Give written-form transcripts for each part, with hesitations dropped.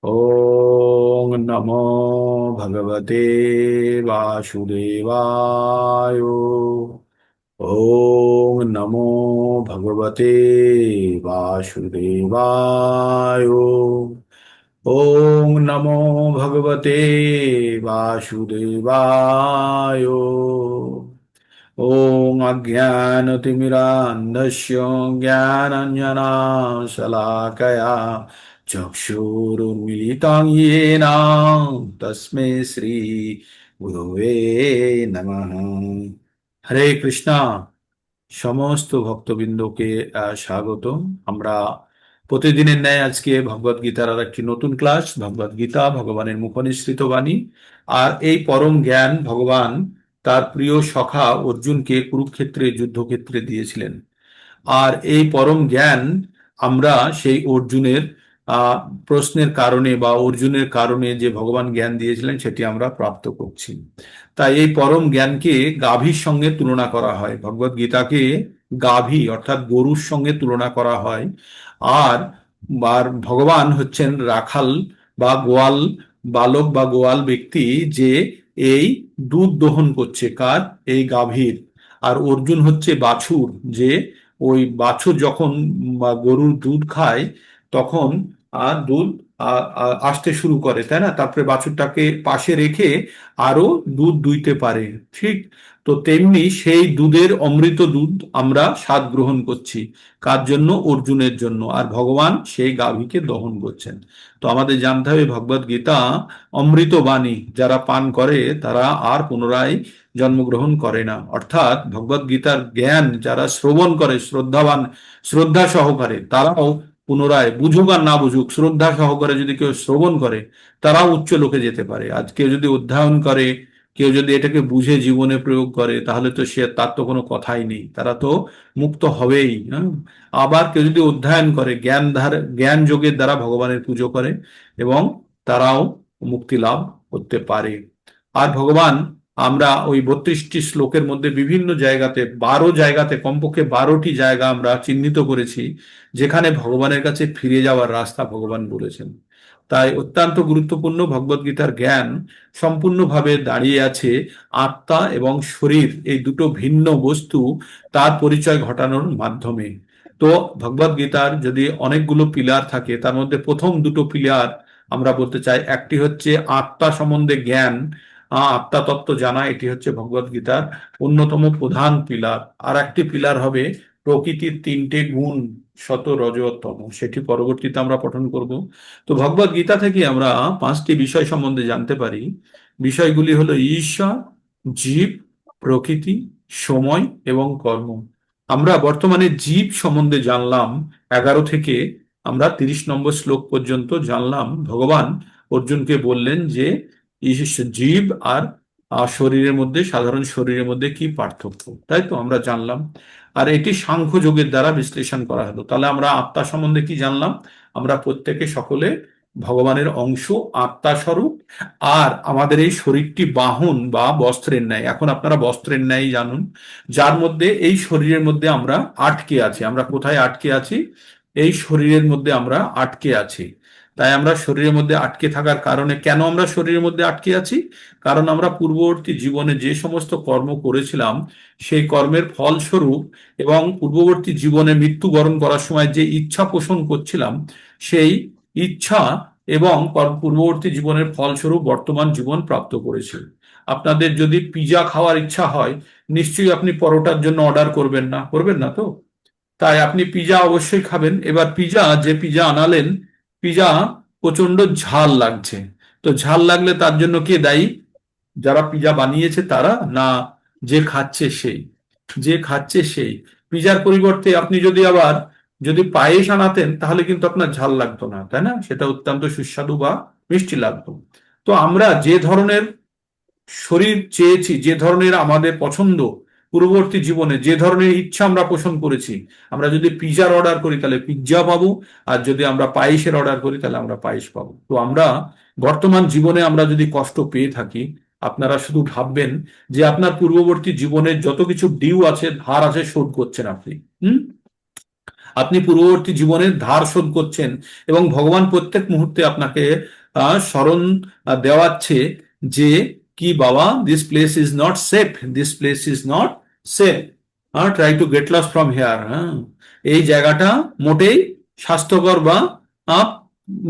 ॐ नमो भगवते वासुदेवाय। ॐ नमो भगवते वासुदेवाय। ॐ नमो भगवते वासुदेवाय। ॐ अज्ञानतिमिरान्धस्य ज्ञानाञ्जनशलाकया चक्षुरुन्मिलितं येन तस्मै श्री गुरवे नमः। হরে কৃষ্ণা। সমস্ত ভক্তবৃন্দকে স্বাগত। আমরা প্রতিদিনের ন্যায় আজকে ভগবদ গীতার আর একটি নতুন ক্লাস, ভগবদ গীতা ভগবানের মুখনিসৃত বাণী। আর এই পরম জ্ঞান ভগবান তার প্রিয় সখা অর্জুনকে কুরুক্ষেত্রে যুদ্ধক্ষেত্রে দিয়েছিলেন। আর এই পরম জ্ঞান আমরা সেই অর্জুনের আহ প্রশ্নের কারণে বা অর্জুনের কারণে যে ভগবান জ্ঞান দিয়েছিলেন সেটি আমরা প্রাপ্ত করছি। তাই এই পরম জ্ঞানকে গাভীর সঙ্গে তুলনা করা হয়, ভগবদ গীতাকে গাভী অর্থাৎ গরুর সঙ্গে তুলনা করা হয়। আর আর ভগবান হচ্ছেন রাখাল বা গোয়াল বালক বা গোয়াল ব্যক্তি, যে এই দুধ দহন করছে কার, এই গাভীর। আর অর্জুন হচ্ছে বাছুর, যে ওই বাছুর যখন গরুর দুধ খায় তখন দুধ আসতে শুরু করে, তাই না? তারপরে বাছুরটাকে পাশে রেখে আরো দুধ দুইতে পারে। ঠিক তো তেমনি সেই দুধের অমৃত দুধ আমরা স্বাদ গ্রহণ করছি। কার জন্য? অর্জুনের জন্য। আর ভগবান সেই গাভীকে দহন করছেন। তো আমাদের জানতে হবে ভগবদ গীতা অমৃত বাণী, যারা পান করে তারা আর পুনরায় জন্মগ্রহণ করে না। অর্থাৎ ভগবদ গীতার জ্ঞান যারা শ্রবণ করে শ্রদ্ধাবান, শ্রদ্ধা সহকারে, তারাও পুনরায়, বুঝুক আর না বুঝুক, শ্রদ্ধা সহকারে যদি কেউ শ্রবণ করে তারাও উচ্চ লোকে যেতে পারে। আজ কেউ যদি অধ্যয়ন করে, কেউ যদি এটাকে বুঝে জীবনে প্রয়োগ করে, তাহলে তো সে, তার তো কোনো কথাই নেই, তারা তো মুক্ত হবেই। হ্যাঁ। আবার কেউ যদি অধ্যয়ন করে, জ্ঞান যোগের দ্বারা ভগবানের পুজো করে, এবং তারাও মুক্তি লাভ করতে পারে। আর ভগবান, আমরা ওই 32টি শ্লোকের মধ্যে বিভিন্ন জায়গাতে, 12 জায়গাতে, কমপক্ষে 12টি জায়গা আমরা চিহ্নিত করেছি যেখানে ভগবানের কাছে ফিরে যাওয়ার রাস্তা ভগবান বলেছেন। তাই অত্যন্ত গুরুত্বপূর্ণ ভগবদ গীতার জ্ঞান সম্পূর্ণভাবে দাঁড়িয়ে আছে আত্মা এবং শরীর, এই দুটো ভিন্ন বস্তু, তার পরিচয় ঘটানোর মাধ্যমে। তো ভগবদ গীতার যদি অনেকগুলো পিলার থাকে, তার মধ্যে প্রথম দুটো পিলার আমরা বলতে চাই, একটি হচ্ছে আত্মা সম্বন্ধে জ্ঞান, আত্মা তত্ত্ব জানা, এটি হচ্ছে ভগবদ গীতার অন্যতম প্রধান পিলার। আর একটি পিলার হবে প্রকৃতির 3টে গুণ, সত রজ তম, সেটি পরবর্তীতে আমরা পঠন করব। তো ভগবদ গীতা থেকে আমরা 5টি বিষয় সম্বন্ধে জানতে পারি। বিষয়গুলি হলো ঈশ্বর, জীব, প্রকৃতি, সময় এবং কর্ম। আমরা বর্তমানে জীব সম্বন্ধে জানলাম 11 থেকে আমরা 30 নম্বর শ্লোক পর্যন্ত জানলাম। ভগবান অর্জুনকে বললেন যে জীব আর শরীরের মধ্যে, সাধারণ শরীরের মধ্যে কি পার্থক্য, তাই তো আমরা জানলাম। আর এটি সাংখ্য যোগের দ্বারা বিশ্লেষণ করা হলো। তাহলে আমরা আত্মা সম্বন্ধে কি জানলাম? আমরা প্রত্যেকে সকলে ভগবানের অংশ, আত্মা স্বরূপ। আর আমাদের এই শরীরটি বাহন বা বস্ত্রের ন্যায়, এখন আপনারা বস্ত্রের ন্যায় জানুন, যার মধ্যে, এই শরীরের মধ্যে আমরা আটকে আছি। আমরা কোথায় আটকে আছি? এই শরীরের মধ্যে আমরা আটকে আছি। তাই আমরা শরীরের মধ্যে আটকে থাকার কারণে, কেন আমরা শরীরের মধ্যে আটকে আছি? কারণ আমরা পূর্ববর্তী জীবনে যে সমস্ত কর্ম করেছিলাম, সেই কর্মের ফলস্বরূপ, এবং পূর্ববর্তী জীবনে মৃত্যুবরণ করার সময় যে ইচ্ছা পোষণ করছিলাম, সেই ইচ্ছা এবং পূর্ববর্তী জীবনের ফলস্বরূপ বর্তমান জীবন প্রাপ্ত করেছি। আপনাদের যদি পিজা খাওয়ার ইচ্ছা হয়, নিশ্চয়ই আপনি পরোটার জন্য অর্ডার করবেন না, করবেন না তো? তাই আপনি পিজা অবশ্যই খাবেন। এবার যে পিজা আনালেন, পিজা প্রচন্ড ঝাল লাগছে। তো ঝাল লাগলে তার জন্য কে দায়ী? যারা পিজা বানিয়েছে তারা, না যে খাচ্ছে সেই? যে খাচ্ছে সেই। পিজার পরিবর্তে আপনি যদি আবার যদি পায়েস আনাতেন, তাহলে কিন্তু আপনার ঝাল লাগতো না, তাই না? সেটা অত্যন্ত সুস্বাদু বা মিষ্টি লাগতো। তো আমরা যে ধরনের শরীর চেয়েছি, যে ধরনের আমাদের পছন্দ, পূর্ববর্তী জীবনে যে ধরনের ইচ্ছা আমরা পোষণ করেছি, আমরা যদি পিজার অর্ডার করি তাহলে পিৎজা পাবো, আর যদি আমরা পায়েসের অর্ডার করি তাহলে আমরা পায়েস পাবো। তো আমরা বর্তমান জীবনে আমরা যদি কষ্ট পেয়ে থাকি, আপনারা শুধু ভাববেন যে আপনার পূর্ববর্তী জীবনের যত কিছু ডিউ আছে, ধার আছে, শোধ করছেন আপনি। হুম। আপনি পূর্ববর্তী জীবনের ধার শোধ করছেন এবং ভগবান প্রত্যেক মুহূর্তে আপনাকে স্মরণ দেওয়াচ্ছে যে কি বাবা, this place is not safe, this place is not safe, try to get lost from here. এই জায়গাটা মোটেই স্বাস্থ্যকর বা আহ,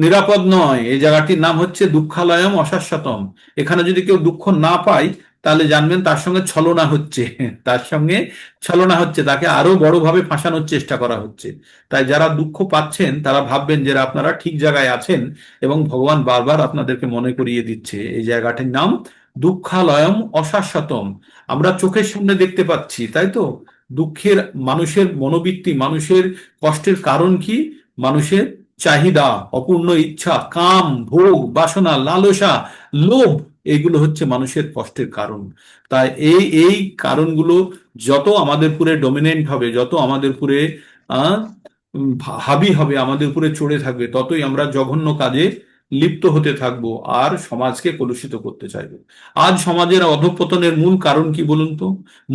নিরাপদ নয়। এই জায়গাটির নাম হচ্ছে দুঃখালয়ম অশাশ্বতম। এখানে যদি কেউ দুঃখ না পায় তাহলে জানবেন তার সঙ্গে ছলনা হচ্ছে, তার সঙ্গে ছলনা হচ্ছে, তাকে আরো বড়ভাবে ফাঁসানোর চেষ্টা করা হচ্ছে। তাই যারা দুঃখ পাচ্ছেন তারা ভাববেন যে আপনারা ঠিক জায়গায় আছেন এবং ভগবান বারবার আপনাদেরকে মনে করিয়ে দিচ্ছে এই জায়গাটির নাম দুঃখালয়ম অশাশ্বতম। আমরা চোখের সামনে দেখতে পাচ্ছি, তাই তো? দুঃখের মানুষের মনোবৃত্তি, মানুষের কষ্টের কারণ কি? মানুষের চাহিদা, অপূর্ণ ইচ্ছা, কাম, ভোগ, বাসনা, লালসা, লোভ, এগুলো হচ্ছে মানুষের কষ্টের কারণ। তাই এই এই কারণগুলো যত আমাদের উপরে ডমিনেন্ট হবে, যত আমাদের উপরে আহ হাবি হবে, আমাদের উপরে চড়ে থাকবে, ততই আমরা জঘন্য কাজে লিপ্ত হতে থাকবো আর সমাজকে কলুষিত করতে চাইবো। আজ সমাজের অধঃপতনের মূল কারণ কি বলুন তো?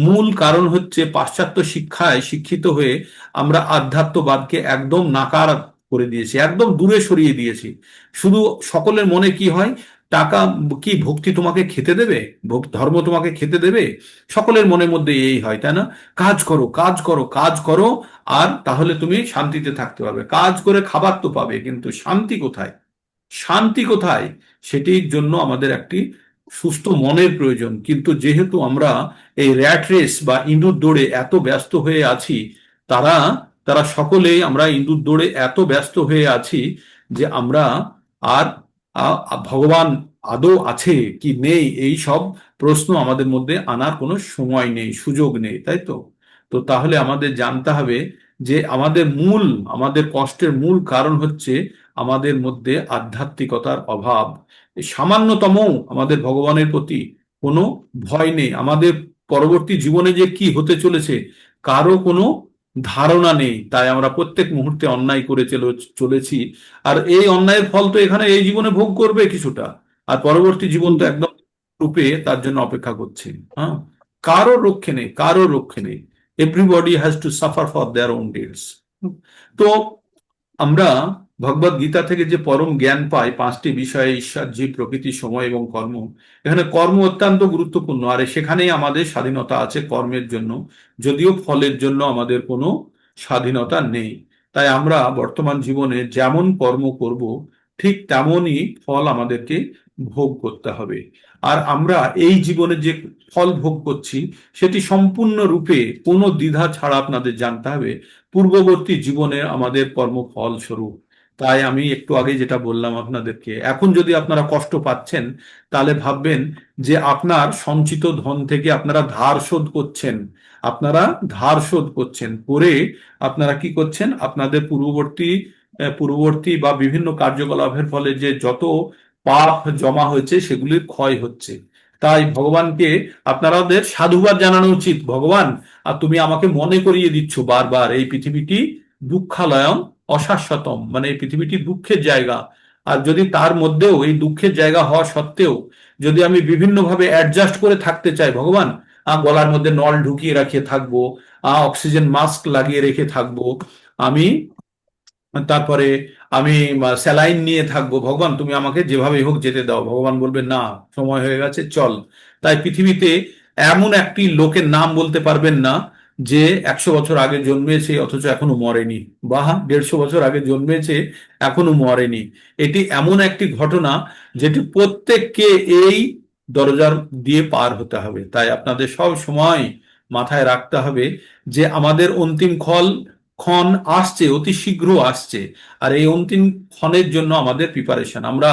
মূল কারণ হচ্ছে পাশ্চাত্য শিক্ষায় শিক্ষিত হয়ে আমরা আধ্যাত্মবাদকে একদম নাকার করে দিয়েছি, একদম দূরে সরিয়ে দিয়েছি। শুধু সকলের মনে কি হয়, টাকা কি ভক্তি তোমাকে খেতে দেবে, ধর্ম তোমাকে খেতে দেবে, সকলের মনের মধ্যে এই হয়, তাই না? কাজ করো, কাজ করো, কাজ করো, আর তাহলে তুমি শান্তিতে থাকতে পারবে। কাজ করে খাবার তো পাবে, কিন্তু শান্তি কোথায়? শান্তি কোথায়? সেটির জন্য আমাদের একটি সুস্থ মনের প্রয়োজন। কিন্তু যেহেতু আমরা এই র্যাট রেস বা ইঁদুর দৌড়ে এত ব্যস্ত হয়ে আছি, তারা তারা সকলেই আমরা ইঁদুর দৌড়ে এত ব্যস্ত হয়ে আছি যে আমরা আর ভগবান আদৌ আছে কি নেই এই সব প্রশ্ন আমাদের মধ্যে আনার কোনো সময় নেই, সুযোগ নেই, তাই তো? তো তাহলে আমাদের জানতে হবে যে আমাদের কষ্টের মূল কারণ হচ্ছে আমাদের মধ্যে আধ্যাত্মিকতার অভাব। সামান্যতম আমাদের ভগবানের প্রতি কোনো ভয় নেই। আমাদের পরবর্তী জীবনে যে কি হতে চলেছে কারো কোনো ধারণা নেই। তাই আমরা প্রত্যেক মুহূর্তে অন্যায় করে চলেছি। আর এই অন্যায়ের ফল তো এখানে এই জীবনে ভোগ করবে কিছুটা, আর পরবর্তী জীবন তো একদম রূপে তার জন্য অপেক্ষা করছে। হ্যাঁ, কারো রক্ষে নেই, কারো রক্ষে নেই। Everybody has to suffer for their own deeds. তো আমরা ভগবদ গীতা থেকে যে পরম জ্ঞান পাই, পাঁচটি বিষয়ে ঈশ্বর, জীব, প্রকৃতি, সময় এবং কর্ম। এখানে কর্ম অত্যন্ত গুরুত্বপূর্ণ, আর সেখানেই আমাদের স্বাধীনতা আছে কর্মের জন্য, যদিও ফলের জন্য আমাদের কোনো স্বাধীনতা নেই। তাই আমরা বর্তমান জীবনে যেমন কর্ম করব ঠিক তেমনই ফল আমাদেরকে ভোগ করতে হবে। আর আমরা এই জীবনে যে ফল ভোগ করছি সেটি সম্পূর্ণরূপে কোনো দ্বিধা ছাড়া আপনাদের জানতে হবে পূর্ববর্তী জীবনের আমাদের কর্মফল স্বরূপ। তাই আমি একটু আগে যেটা বললাম আপনাদেরকে, এখন যদি আপনারা কষ্ট পাচ্ছেন তাহলে ভাববেন যে আপনার সঞ্চিত ধন থেকে আপনারা ধার শোধ করছেন। আপনারা ধার শোধ করছেন করে আপনারা কি করছেন? আপনাদের পূর্ববর্তী বা বিভিন্ন কার্যকলাপের ফলে যে যত পাপ জমা হয়েছে সেগুলির ক্ষয় হচ্ছে। তাই ভগবানকে আপনাদের সাধুবাদ জানানো উচিত। ভগবান, আর তুমি আমাকে মনে করিয়ে দিচ্ছ বারবার এই পৃথিবীটি দুঃখালয়ম অশাশ্বতম, মানে এই পৃথিবীটি দুঃখের জায়গা। আর যদি তার মধ্যেও, এই দুঃখের জায়গা হওয়া সত্ত্বেও, যদি আমি বিভিন্নভাবে অ্যাডজাস্ট করে থাকতে চাই ভগবান, গলার মধ্যে নল ঢুকিয়ে রাখিয়ে থাকবো, অক্সিজেন মাস্ক লাগিয়ে রেখে থাকবো, আমি তারপরে আমি স্যালাইন নিয়ে থাকবো, ভগবান তুমি আমাকে যেভাবে হোক যেতে দাও। ভগবান বলবে না, সময় হয়ে গেছে, চল। তাই পৃথিবীতে এমন একটি লোকের নাম বলতে পারবেন না যে 100 বছর আগে জন্মেছে অথচ এখনো মরেনি, বা 150 বছর আগে জন্মেছে এখনো মরেনি। এটি এমন একটি ঘটনা যেটি প্রত্যেককে এই দরজার দিয়ে পার হতে হবে। তাই আপনাদের সব সময় মাথায় রাখতে হবে যে আমাদের অন্তিম ক্ষণ আসছে, অতি শীঘ্র আসছে। আর এই অন্তিম ক্ষণের জন্য আমাদের প্রিপারেশন। আমরা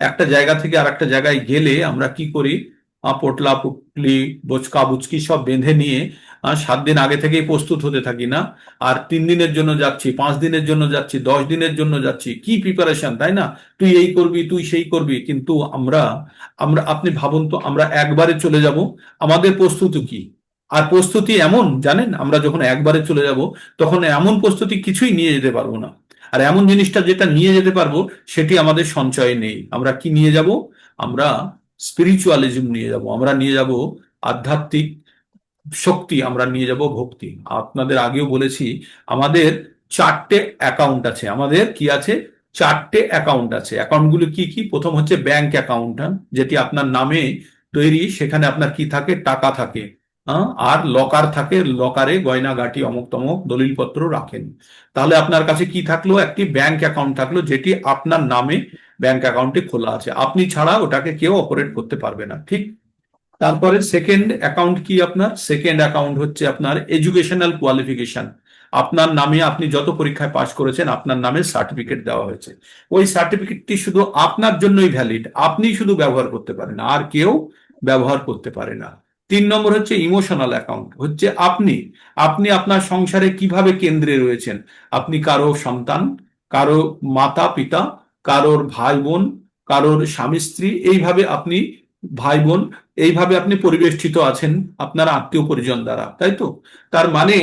একটা জায়গা থেকে আর একটা জায়গায় গেলে আমরা কি করি? পোটলা পুটলি বোচকা বুচকি সব বেঁধে নিয়ে 7 দিন আগে থেকেই প্রস্তুত হতে থাকি না? আর 3 দিনের জন্য যাচ্ছি, 5 দিনের জন্য যাচ্ছি, 10 দিনের জন্য যাচ্ছি, কি প্রিপারেশন, তাই না? তুই এই করবি, তুই সেই করবি, কিন্তু আমরা আমরা আপনি ভাবুন তো, আমরা একবারে চলে যাব, আমাদের প্রস্তুতি কি? আর প্রস্তুতি এমন, জানেন, আমরা যখন একবারে চলে যাব তখন এমন প্রস্তুতি কিছুই নিয়ে যেতে পারবো না। আর এমন জিনিসটা যেটা নিয়ে যেতে পারবো সেটি আমাদের সঞ্চয়ে নেই। আমরা কি নিয়ে যাব? আমরা স্পিরিচুয়ালিজম নিয়ে যাব, আমরা নিয়ে যাব আধ্যাত্মিক শক্তি, আমরা নিয়ে যাব ভক্তি। আপনাদের আগেও বলেছি, আমাদের চারটে অ্যাকাউন্ট আছে আমাদের, কি আছে? চারটে অ্যাকাউন্ট আছে। অ্যাকাউন্টগুলো কি কি? প্রথম হচ্ছে ব্যাংক অ্যাকাউন্ট, যেটি আপনার নামে তৈরি, সেখানে আপনার কি থাকে? টাকা থাকে। আর লকার থাকে, লকারে গয়নাগাটি অমুক তমুক দলিলপত্র রাখেন। তাহলে আপনার কাছে কি থাকলো? একটি ব্যাংক অ্যাকাউন্ট থাকলো, যেটি আপনার নামে ব্যাংক অ্যাকাউন্টে খোলা আছে। আপনি ছাড়া ওটাকে কেউ অপারেট করতে পারবে না, ঠিক? তারপরে সেকেন্ড অ্যাকাউন্ট কি আপনার? সেকেন্ড অ্যাকাউন্ট হচ্ছে আপনার এডুকেশনাল কোয়ালিফিকেশন। আপনার নামে আপনি যত পরীক্ষায় পাশ করেছেন, আপনার নামে সার্টিফিকেট দেওয়া হয়েছে। ওই সার্টিফিকেটটি শুধু আপনার জন্যই ভ্যালিড, আপনি শুধু ব্যবহার করতে পারেন, আর কেউ ব্যবহার করতে পারে না। 3 নম্বর হচ্ছে ইমোশনাল অ্যাকাউন্ট, হচ্ছে আপনি আপনি আপনার সংসারে কিভাবে কেন্দ্রে রয়েছেন। আপনি কারো সন্তান, কারো মাতা পিতা, কারোর ভাই বোন, কারোর স্বামী স্ত্রী, এইভাবে আপনি ভাই বোন, এইভাবে আপনি পরিবেষ্টিত আছেন আপনার আত্মীয় পরিজন দ্বারা, তাই তো? তার মানে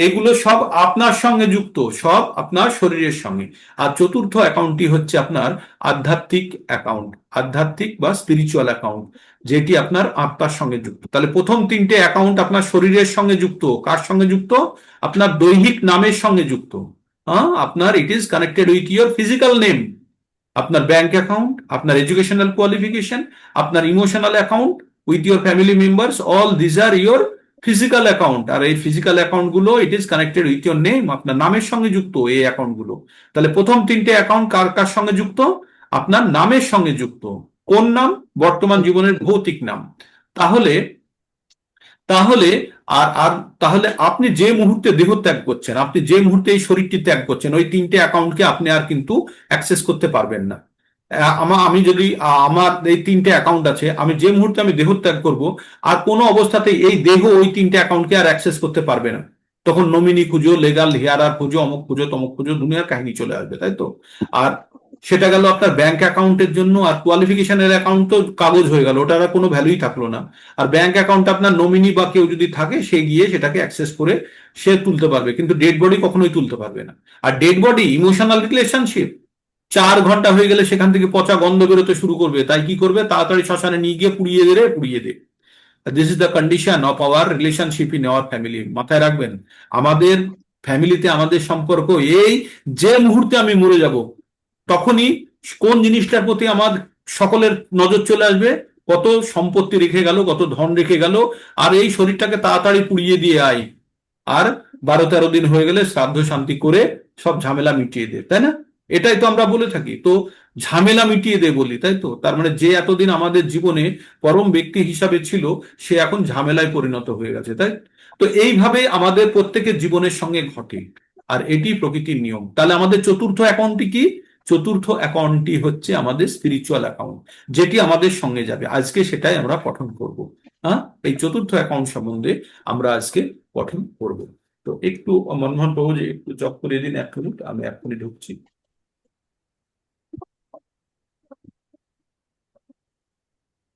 এগুলো সব আপনার সঙ্গে যুক্ত, সব আপনার শরীরের সঙ্গে। আর চতুর্থ অ্যাকাউন্টটি হচ্ছে আপনার আধ্যাত্মিক অ্যাকাউন্ট, আধ্যাত্মিক বা স্পিরিচুয়াল অ্যাকাউন্ট, যেটি আপনার আত্মার সঙ্গে যুক্ত। তাহলে প্রথম তিনটে অ্যাকাউন্ট আপনার শরীরের সঙ্গে যুক্ত। কার সঙ্গে যুক্ত? আপনার দৈহিক নামের সঙ্গে যুক্ত। আপনার it is connected with your physical name. আপনার ব্যাংক অ্যাকাউন্ট, আপনার এডুকেশনাল কোয়ালিফিকেশন, আপনার emotional account with your family members, all these are your physical account. আর এই ফিজিক্যাল অ্যাকাউন্ট গুলো it is connected with your name, আপনার নামের সঙ্গে যুক্ত এই অ্যাকাউন্ট গুলো। তাহলে প্রথম তিনটে অ্যাকাউন্ট কার কার সঙ্গে যুক্ত? আপনার নামের সঙ্গে যুক্ত। কোন নাম? বর্তমান জীবনের ভৌতিক নাম। তাহলে তাহলে আর আর তাহলে আপনি যে মুহূর্তে দেহ ত্যাগ করছেন, আপনি যে মুহূর্তে এই শরীরটি ত্যাগ করছেন, ওই তিনটে অ্যাকাউন্টকে আপনি আর কিন্তু অ্যাক্সেস করতে পারবেন না। আমি যদি আমার এই তিনটে অ্যাকাউন্ট আছে, আমি যে মুহূর্তে আমি দেহ ত্যাগ করব, আর কোনো অবস্থাতেই এই দেহ ওই তিনটে অ্যাকাউন্টকে আর অ্যাক্সেস করতে পারবে না। তখন নমিনি খুঁজো, লিগাল হিয়ারার খুঁজো, অমুক খুঁজো, তমুক খুঁজো, দুনিয়ার কাহিনী চলে আসবে, তাই তো? আর সেটা গেল আপনার ব্যাংক অ্যাকাউন্টের জন্য। আর কোয়ালিফিকেশনের অ্যাকাউন্ট তো কাগজ হয়ে গেল, ওটার আর কোনো ভ্যালুই থাকলো না। আর ব্যাংক অ্যাকাউন্ট আপনার নমিনি বা কেউ যদি থাকে, সে গিয়ে সেটাকে অ্যাক্সেস করে সে তুলতে পারবে, কিন্তু ডেড বডি কখনোই তুলতে পারবে না। আর ডেড বডি ইমোশনাল রিলেশনশিপ 4 ঘন্টা হয়ে গেলে সেখান থেকে পচা গন্ধ বেরোতে শুরু করবে। তাই কি করবে? তাড়াতাড়ি শ্মশানে নিয়ে গিয়ে পুড়িয়ে দে রে, পুড়িয়ে দে। This is the condition of our relationship in our family. মাথায় রাখবেন, আমাদের ফ্যামিলিতে আমাদের সম্পর্ক এই, যে মুহূর্তে আমি মরে যাব, তখনই কোন জিনিসটার প্রতি আমার সকলের নজর চলে আসবে? কত সম্পত্তি রেখে গেল, কত ধন রেখে গেল, আর এই শরীরটাকে তাড়াতাড়ি পুড়িয়ে দিয়ে আয়। আর 12-13 দিন হয়ে গেলে শ্রাদ্ধ শান্তি করে সব ঝামেলা মিটিয়ে দে, তাই না? এটাই তো আমরা বলে থাকি তো, ঝামেলা মিটিয়ে দে বলি, তাই তো? তার মানে যে এতদিন আমাদের জীবনে পরম ব্যক্তি হিসাবে ছিল, সে এখন ঝামেলায় পরিণত হয়ে গেছে, তাই? তো এইভাবে আমাদের প্রত্যেকের জীবনের সঙ্গে ঘটে, আর এটি প্রকৃতির নিয়ম। তাহলে আমাদের চতুর্থ অ্যাকাউন্টটি কি? চতুর্থ অ্যাকাউন্টটি হচ্ছে আমাদের স্পিরিচুয়াল অ্যাকাউন্ট, যেটি আমাদের সঙ্গে যাবে। আজকে সেটাই আমরা পঠন করব। হ্যাঁ, এই চতুর্থ অ্যাকাউন্ট সম্বন্ধে আমরা আজকে পঠন করব। তো একটু মনমোহন বাবু যে একটু জব করিয়ে দিন 1 মিনিট, আমি এক্ষুনি ঢুকছি।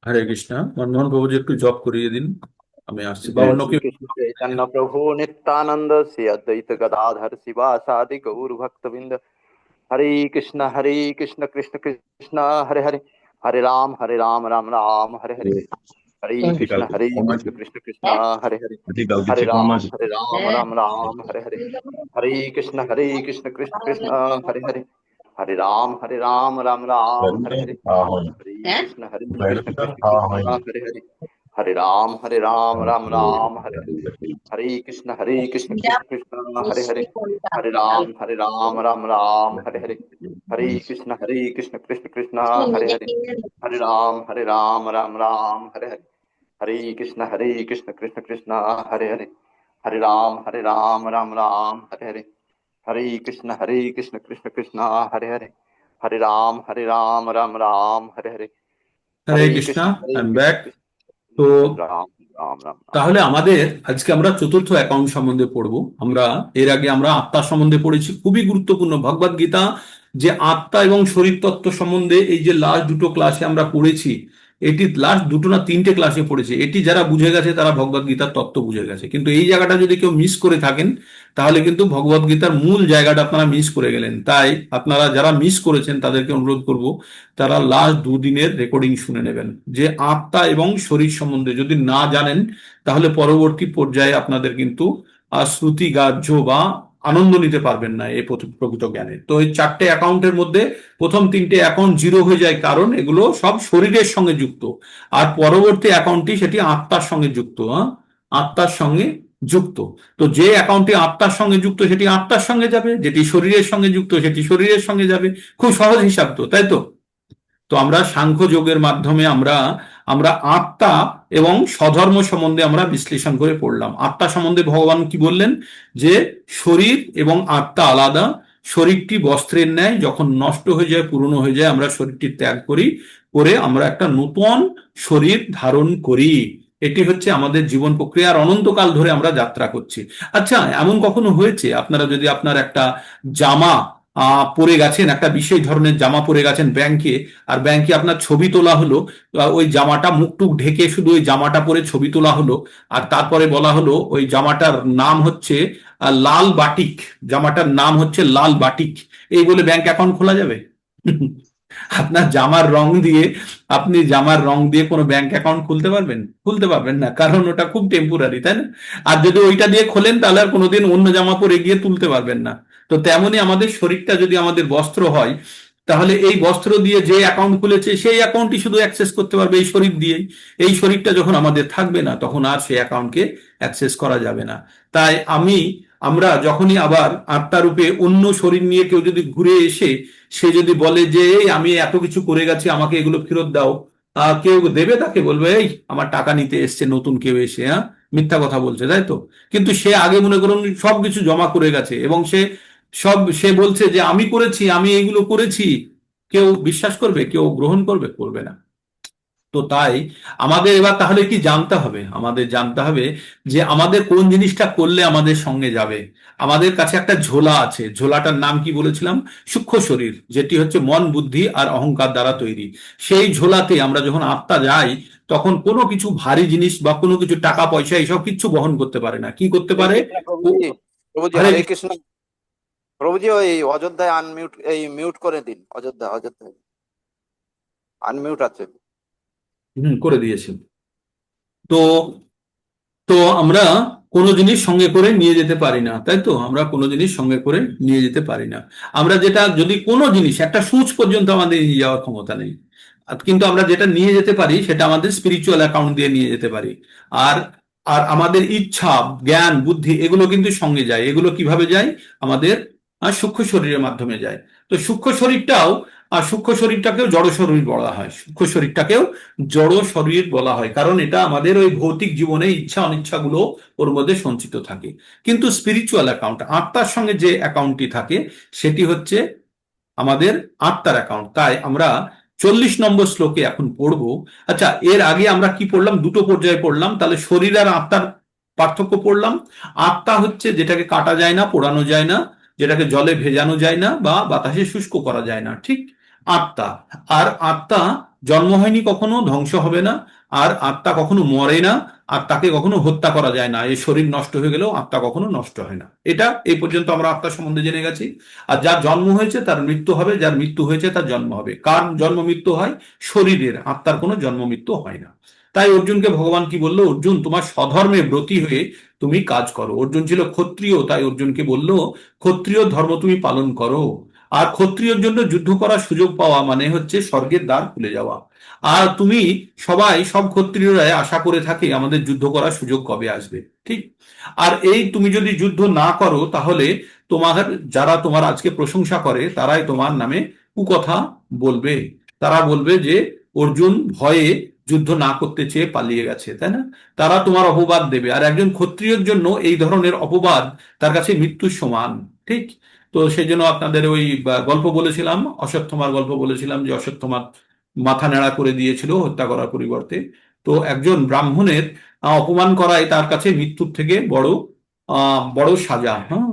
হরে কৃষ্ণ, মনমোহন বাবু যে একটু জব করিয়ে দিন, আমি আসছি। বা जय অন্য श्री কেউ? कृष्ण चैतन्य प्रभु नित्यानंद श्री अद्वैत गदाधर शिवासादि गौर भक्तविंद। हरे कृष्ण कृष्ण कृष्ण हरे हरे, हरे राम राम राम हरे हरे। हरे कृष्ण कृष्ण कृष्ण हरे हरे, हरे राम राम हरे हरे। हरे कृष्ण कृष्ण हरे हरे, हरे राम राम राम हरे हरे। हरे कृष्ण कृष्ण कृष्ण हरे हरे, हरे राम राम राम हरे हरे। हरे कृष्ण कृष्ण कृष्ण हरे हरे, हरे राम राम राम हरे हरे। हरे कृष्ण कृष्ण कृष्ण हरे हरे, हरे राम राम राम हरे हरे। हरे कृष्ण कृष्ण कृष्ण हरे हरे, हरे राम राम राम हरे हरे। हरे कृष्ण कृष्ण कृष्ण हरे हरे, हरे राम राम राम हरे हरे। হরে हरे Krishna, Krishna I am back. Krishna তো राम राम राम राम। তাহলে আমাদের আজকে আমরা চতুর্থ অ্যাকাউন্ট সম্বন্ধে পড়বো। আমরা এর আগে আমরা আত্মা সম্বন্ধে পড়েছি, খুবই গুরুত্বপূর্ণ ভগবদ গীতা, যে আত্মা এবং শরীর তত্ত্ব সম্বন্ধে এই যে লাস্ট দুটো ক্লাসে আমরা পড়েছি, এটি লাস্ট দুটো না তিনটে ক্লাসে পড়েছি, এটি যারা বুঝে গেছে তারা ভগবদ গীতার তত্ত্ব বুঝে গেছে। কিন্তু এই জায়গাটা যদি কেউ মিস করে থাকেন, তাহলে কিন্তু ভগবদ গীতার মূল জায়গাটা আপনারা মিস করে গেলেন। তাই আপনারা যারা মিস করেছেন তাদেরকে অনুরোধ করব, তারা লাস্ট দুদিনের রেকর্ডিং শুনে নেবেন। যে আত্মা এবং শরীর সম্বন্ধে যদি না জানেন, তাহলে পরবর্তী পর্যায়ে আপনাদের কিন্তু শ্রুতিগ্রাহ্য বা আনন্দ নিতে পারবেন না এই প্রকৃত জ্ঞানে। তো এই চারটে অ্যাকাউন্টের মধ্যে প্রথম তিনটে অ্যাকাউন্ট জিরো হয়ে যায়, কারণ এগুলো সব শরীরের সঙ্গে যুক্ত। আর পরবর্তী অ্যাকাউন্টটি সেটি আত্মার সঙ্গে যুক্ত, হ্যাঁ, আত্মার সঙ্গে যুক্ত। তো যে অ্যাকাউন্টটি আত্মার সঙ্গে যুক্ত সেটি আত্মার সঙ্গে যাবে, যেটি শরীরের সঙ্গে যুক্ত সেটি শরীরের সঙ্গে যাবে। খুব সহজ হিসাব তো, তাই তো? তো আমরা সাংখ্য যোগের মাধ্যমে আমরা আমরা আত্মা এবং স্বধর্ম সম্বন্ধে আমরা বিশ্লেষণ করে পড়লাম। আত্মা সম্বন্ধে ভগবান কি বললেন, যে শরীর এবং আত্মা আলাদা। শরীরটি বস্ত্রের ন্যায়, যখন নষ্ট হয়ে যায়, পুরনো হয়ে যায়, আমরা শরীরটি ত্যাগ করি, করে আমরা একটা নূতন শরীর ধারণ করি। এটি হচ্ছে আমাদের জীবন প্রক্রিয়া, আর অনন্তকাল ধরে আমরা যাত্রা করছি। আচ্ছা, এমন কখনো হয়েছে আপনারা যদি আপনার একটা জামা পরে গেছেন, একটা বিশেষ ধরনের জামা পরে গেছেন ব্যাংকে, আর ব্যাংকে আপনার ছবি তোলা হলো, ওই জামাটা মুখটুক ঢেকে শুধু ওই জামাটা পরে ছবি তোলা হলো, আর তারপরে বলা হলো ওই জামাটার নাম হচ্ছে লাল বাটিক, জামাটার নাম হচ্ছে লাল বাটিক, এই বলে ব্যাংক অ্যাকাউন্ট খোলা যাবে? আপনার জামার রং দিয়ে, আপনি জামার রং দিয়ে কোনো ব্যাংক অ্যাকাউন্ট খুলতে পারবেন? খুলতে পারবেন না, কারণ ওটা খুব টেম্পোরারি, তাই না? আর যদি ওইটা দিয়ে খোলেন তাহলে আর কোনোদিন অন্য জামা পরে গিয়ে তুলতে পারবেন না। তো তেমনি আমাদের শরীরটা যদি আমাদের বস্ত্র হয়, তাহলে এই বস্ত্র দিয়ে যে অ্যাকাউন্ট খুলেছে সেই অ্যাকাউন্টই শুধু অ্যাক্সেস করতে পারবে এই শরীর দিয়েই। এই শরীরটা যখন আমাদের থাকবে না, তখন আর সেই অ্যাকাউন্টকে অ্যাক্সেস করা যাবে না। তাই আমরা যখনই আবার আত্মারূপে অন্য শরীর নিয়ে কেউ যদি ঘুরে এসে সে যদি বলে যে এই আমি এত কিছু করে গেছি, আমাকে এগুলো ফেরত দাও, কেউ দেবে? তাকে বলবে এই আমার টাকা নিতে এসছে নতুন কেউ এসে, হ্যাঁ, মিথ্যা কথা বলছে, তাই তো? কিন্তু সে আগে মনে করুন সবকিছু জমা করে গেছে, এবং সে বলছে যে আমি করেছি, আমি এইগুলো করেছি। কেউ বিশ্বাস করবে? কেউ গ্রহণ করবে? করবে না। তো তাই আমাদের এবার তাহলে কি জানতে হবে? আমাদের জানতে হবে যে আমাদের কোন জিনিসটা করলে আমাদের সঙ্গে যাবে। আমাদের কাছে একটা ঝোলা আছে, ঝোলাটার নাম কি বলেছিলাম? সূক্ষ্ম শরীর, যেটি হচ্ছে মন, বুদ্ধি আর অহংকার দ্বারা তৈরি। সেই ঝোলাতে আমরা যখন আত্মা যাই, তখন কোনো কিছু ভারী জিনিস বা কোনো কিছু টাকা পয়সা এইসব কিছু বহন করতে পারে না। কি করতে হরে পারে? কৃষ্ণ ও- প্রভুজি। প্রভুজি হরে হরে কৃষ্ণ। প্রভুজি ওই অযোধ্যায় আনমিউট, এই মিউট করে দিন। অযোধ্যায় আনমিউট আছে। করে দিয়েছে। তো তো আমরা কোনো জিনিস সঙ্গে করে নিয়ে যেতে পারি না, তাই তো? আমরা কোনো জিনিস সঙ্গে করে নিয়ে যেতে পারি না। আমরা যেটা, যদি কোনো জিনিস, একটা সুচ পর্যন্ত আমাদের নিয়ে যাওয়ার ক্ষমতা নেই। কিন্তু আমরা যেটা নিয়ে যেতে পারি সেটা আমাদের স্পিরিচুয়াল অ্যাকাউন্ট দিয়ে নিয়ে যেতে পারি। আর আর আমাদের ইচ্ছা, জ্ঞান, বুদ্ধি এগুলো কিন্তু সঙ্গে যায়। এগুলো কিভাবে যায়? আমাদের সূক্ষ্ম শরীরের মাধ্যমে যায়। তো সূক্ষ্ম শরীরটাকেও জড় শরীর বলা হয়, সূক্ষ্ম শরীরটাকেও জড় শরীর বলা হয়, কারণ এটা আমাদের ওই ভৌতিক জীবনে ইচ্ছা অনিচ্ছাগুলো ওর মধ্যে সঞ্চিত থাকে। কিন্তু স্পিরিচুয়াল অ্যাকাউন্ট, আত্মার সঙ্গে যে অ্যাকাউন্টটি থাকে, সেটি হচ্ছে আমাদের আত্মার অ্যাকাউন্ট। তাই আমরা 40 নম্বর শ্লোকে এখন পড়বো। আচ্ছা, এর আগে আমরা কি পড়লাম? দুটো পর্যায়ে পড়লাম। তাহলে শরীর আর আত্মার পার্থক্য পড়লাম। আত্মা হচ্ছে যেটাকে কাটা যায় না, পোড়ানো যায় না, যেটাকে জলে ভেজানো যায় না বা বাতাসে শুষ্ক করা যায় না, ঠিক? আত্মা। আর আত্মা জন্ম হয়নি, কখনো ধ্বংস হবে না। আর আত্মা কখনো মরে না, আর তাকে কখনো হত্যা করা যায় না। এই শরীর নষ্ট হয়ে গেলেও আত্মা কখনো নষ্ট হয় না। এটা এই পর্যন্ত আমরা আত্মা সম্বন্ধে জেনে গেছি। আর যার জন্ম হয়েছে তার মৃত্যু হবে, যার মৃত্যু হয়েছে তার জন্ম হবে। কার জন্ম মৃত্যু হয়? শরীরের। আত্মার কোনো জন্ম মৃত্যু হয় না। তাই অর্জুনকে ভগবান কি বললো? অর্জুন, তোমার স্বধর্মে ব্রতী হয়ে তুমি কাজ করো। অর্জুন ছিল ক্ষত্রিয়, তাই অর্জুনকে বলল ক্ষত্রিয় ধর্ম তুমি পালন করো। আর ক্ষত্রিয়র জন্য যুদ্ধ করার সুযোগ পাওয়া মানে হচ্ছে স্বর্গের দ্বার খুলে যাওয়া। আর সব ক্ষত্রিয়রাই আশা করে থাকে আমাদের যুদ্ধ করার সুযোগ কবে আসবে, ঠিক? আর এই তুমি যদি যুদ্ধ না করো, তাহলে তোমার, যারা তোমার আজকে প্রশংসা করে, তারাই তোমার নামে কুকথা বলবে। তারা বলবে যে অর্জুন ভয়ে যুদ্ধ না করতে চেয়ে পালিয়ে গেছে, তাই না? তারা তোমার অপবাদ দেবে। আর একজন ক্ষত্রিয়র জন্য এই ধরনের অপবাদ তার কাছে মৃত্যুর সমান, ঠিক? তো সেই জন্য আপনাদের ওই গল্প বলেছিলাম, অশ্বত্থমার গল্প বলেছিলাম, যে অশ্বত্থমা মাথা নেড়া করে দিয়েছিল হত্যা করার পরিবর্তে। তো একজন ব্রাহ্মণের অপমান করাই তার কাছে মৃত্যুর থেকে বড় সাজা, হ্যাঁ।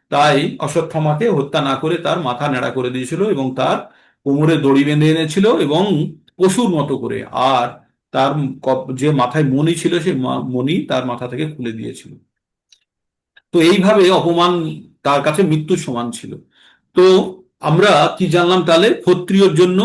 তাই অশ্বত্থামাকে হত্যা না করে তার মাথা নেড়া করে দিয়েছিল, এবং তার কোমরে দড়ি বেঁধে এনেছিল, এবং পশুর মতো করে। আর তার যে মাথায় মণি ছিল, সে মণি তার মাথা থেকে খুলে দিয়েছিল। তো এইভাবে অপমান তার কাছে মৃত্যুর সমান ছিল। তো আমরা কি জানলাম তাহলে? ক্ষত্রিয়র জন্য